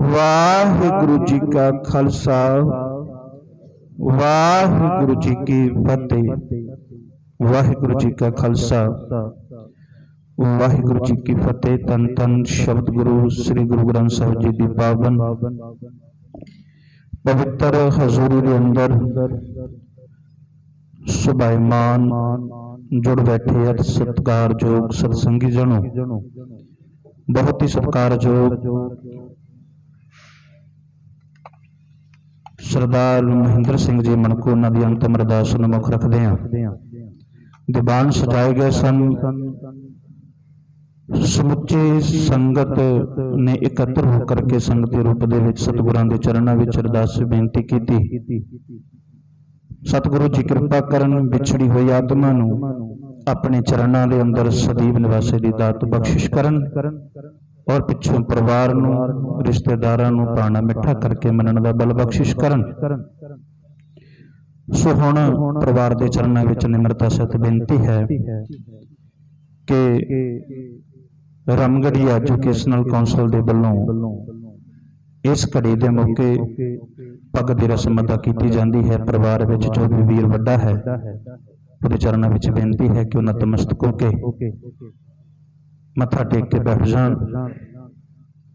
वाहिगुरु जी का खालसा वाहिगुरु जी की फतेह। वाहिगुरु जी का खालसा वाहिगुरु जी की फतेह। तन तन शब्द गुरु श्री गुरु ग्रंथ साहिब जी की पावन पवित्र हजूरी के अंदर सुभाईमान जुड़ बैठे अत सत्कारयोग सत्संगी जनों, बहुत ही सत्कारयोग सरदार महेंद्र सिंह जी मनको उन्होंने की अंतिम अरदास नूं मुख रखते हैं। दीवान सजाए गए सन, समुचे संगत ने एकत्र होकर के संगत रूप दे विच सतगुरां दे चरणों विच अरदास बेनती की। सतगुरु जी कृपा करन, विछड़ी हुई आत्मा नूं अपने चरणों के अंदर सदैव निवासे दी दात बख्शिश करन। ਔਰ ਪਿੱਛੋਂ ਪਰਿਵਾਰ ਨੂੰ ਰਿਸ਼ਤੇਦਾਰਾਂ ਨੂੰ ਪਾਣਾ ਮਿੱਠਾ ਕਰਕੇ ਮੰਨਣ ਦਾ ਬਲ ਬਖਸ਼ਿਸ਼ ਕਰਨ। ਸੋ ਹੁਣ ਪਰਿਵਾਰ ਦੇ ਚਰਨਾਂ ਵਿੱਚ ਨਿਮਰਤਾ ਸਹਿਤ ਬੇਨਤੀ ਹੈ ਕਿ ਰਾਮਗੜ੍ਹੀ ਐਜੂਕੇਸ਼ਨਲ ਕੌਂਸਲ ਦੇ ਵੱਲੋਂ ਇਸ ਘੜੀ ਦੇ ਮੌਕੇ ਪੱਗ ਦੀ ਰਸਮ ਅਦਾ ਕੀਤੀ ਜਾਂਦੀ ਹੈ। ਪਰਿਵਾਰ ਵਿੱਚ ਜੋ ਵੀ ਵੀਰ ਵੱਡਾ ਹੈ ਉਹਦੇ ਚਰਨਾਂ ਵਿੱਚ ਬੇਨਤੀ ਹੈ ਕਿ ਉਹ ਨਤਮਸਤਕ ਹੋ ਕੇ ਮੱਥਾ ਟੇਕ ਕੇ ਬੈਠ ਜਾਣ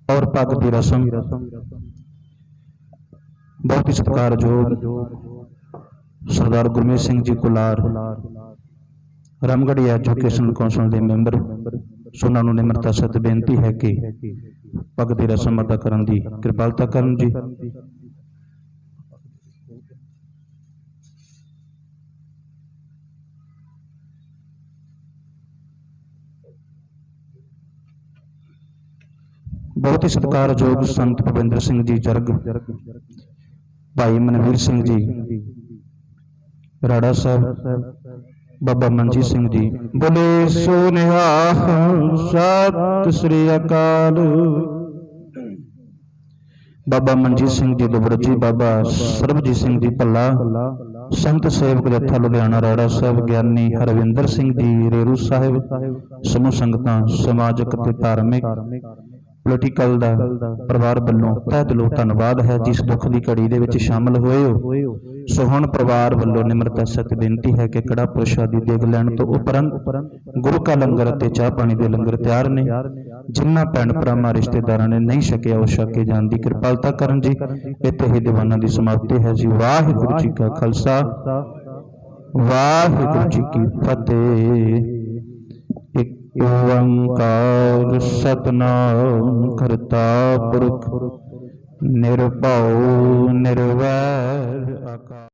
ਔਰ ਪੱਗ ਦੀ ਰਸਮ ਬਹੁਤ ਹੀ ਸਤਿਕਾਰਯੋਗ ਸਰਦਾਰ ਗੁਰਮੀਤ ਸਿੰਘ ਜੀ ਕੁਲਾਰ ਰਾਮਗੜ੍ਹੀ ਐਜੂਕੇਸ਼ਨਲ ਕੌਂਸਲ ਦੇ ਮੈਂਬਰ, ਸੋ ਉਹਨਾਂ ਨੂੰ ਨਿਮਰਤਾ ਸਹਿਤ ਬੇਨਤੀ ਹੈ ਕਿ ਪੱਗ ਦੀ ਰਸਮ ਅਦਾ ਕਰਨ ਦੀ ਕਿਰਪਾਲਤਾ ਕਰਨ ਜੀ। ਬਹੁਤ ਹੀ ਸਤਿਕਾਰਯੋਗ ਸੰਤ ਭੁਪਿੰਦਰ ਸਿੰਘ ਜੀ ਜਰਗ, ਭਾਈ ਮਨਵੀਰ ਸਿੰਘ ਜੀ ਰਾੜਾ ਸਾਹਿਬ, ਬਾਬਾ ਮਨਜੀਤ ਸਿੰਘ ਜੀ। ਬੋਲੇ ਸੋ ਨਿਹਾਲ, ਸਤਿ ਸ੍ਰੀ ਅਕਾਲ। ਬਾਬਾ ਮਨਜੀਤ ਸਿੰਘ ਜੀ ਦੁਬਰਜੀ, ਬਾਬਾ ਸਰਬਜੀਤ ਸਿੰਘ ਜੀ ਭੱਲਾ, ਸੰਤ ਸੇਵਕ ਜੱਥਾ ਲੁਧਿਆਣਾ ਰਾੜਾ ਸਾਹਿਬ, ਗਿਆਨੀ ਹਰਵਿੰਦਰ ਸਿੰਘ ਜੀ ਰੇਰੂ ਸਾਹਿਬ, ਸਮੂਹ ਸੰਗਤਾਂ ਸਮਾਜਿਕ ਤੇ ਧਾਰਮਿਕ ਪੋਲੀਟੀਕਲ ਦਾ ਪਰਿਵਾਰ ਵੱਲੋਂ ਤਹਿ ਦਿਲੋਂ ਧੰਨਵਾਦ ਹੈ ਜਿਸ ਦੁੱਖ ਦੀ ਘੜੀ ਦੇ ਵਿੱਚ ਸ਼ਾਮਲ ਹੋਏ ਹੋ। ਸੋ ਹੁਣ ਪਰਿਵਾਰ ਵੱਲੋਂ ਨਿਮਰਤਾ ਸਹਿਤ ਬੇਨਤੀ ਹੈ ਕਿ ਕੜਾ ਪ੍ਰਸ਼ਾਦੀ ਦੇਗ ਲੈਣ ਤੋਂ ਉਪਰੰਤ ਗੁਰੂ ਕਾ ਲੰਗਰ ਅਤੇ ਚਾਹ ਪਾਣੀ ਦੇ ਲੰਗਰ ਤਿਆਰ ਨੇ। ਜਿਨ੍ਹਾਂ ਭੈਣ ਭਰਾਵਾਂ ਰਿਸ਼ਤੇਦਾਰਾਂ ਨੇ ਨਹੀਂ ਛਕਿਆ ਉਹ ਛਕ ਕੇ ਜਾਣ ਦੀ ਕਿਰਪਾਲਤਾ ਕਰਨ ਜੀ। ਇੱਥੇ ਹੀ ਦੀਵਾਨਾਂ ਦੀ ਸਮਾਪਤੀ ਹੈ ਜੀ। ਵਾਹਿਗੁਰੂ ਜੀ ਕਾ ਖਾਲਸਾ, ਵਾਹਿਗੁਰੂ ਜੀ ਕੀ ਫਤਿਹ। ਓੰਕਾਰ ਸਤਿਨਾਮ ਕਰਤਾ ਪੁਰਖ ਨਿਰਭਉ ਨਿਰਵੈਰ ਅਕਾਲ।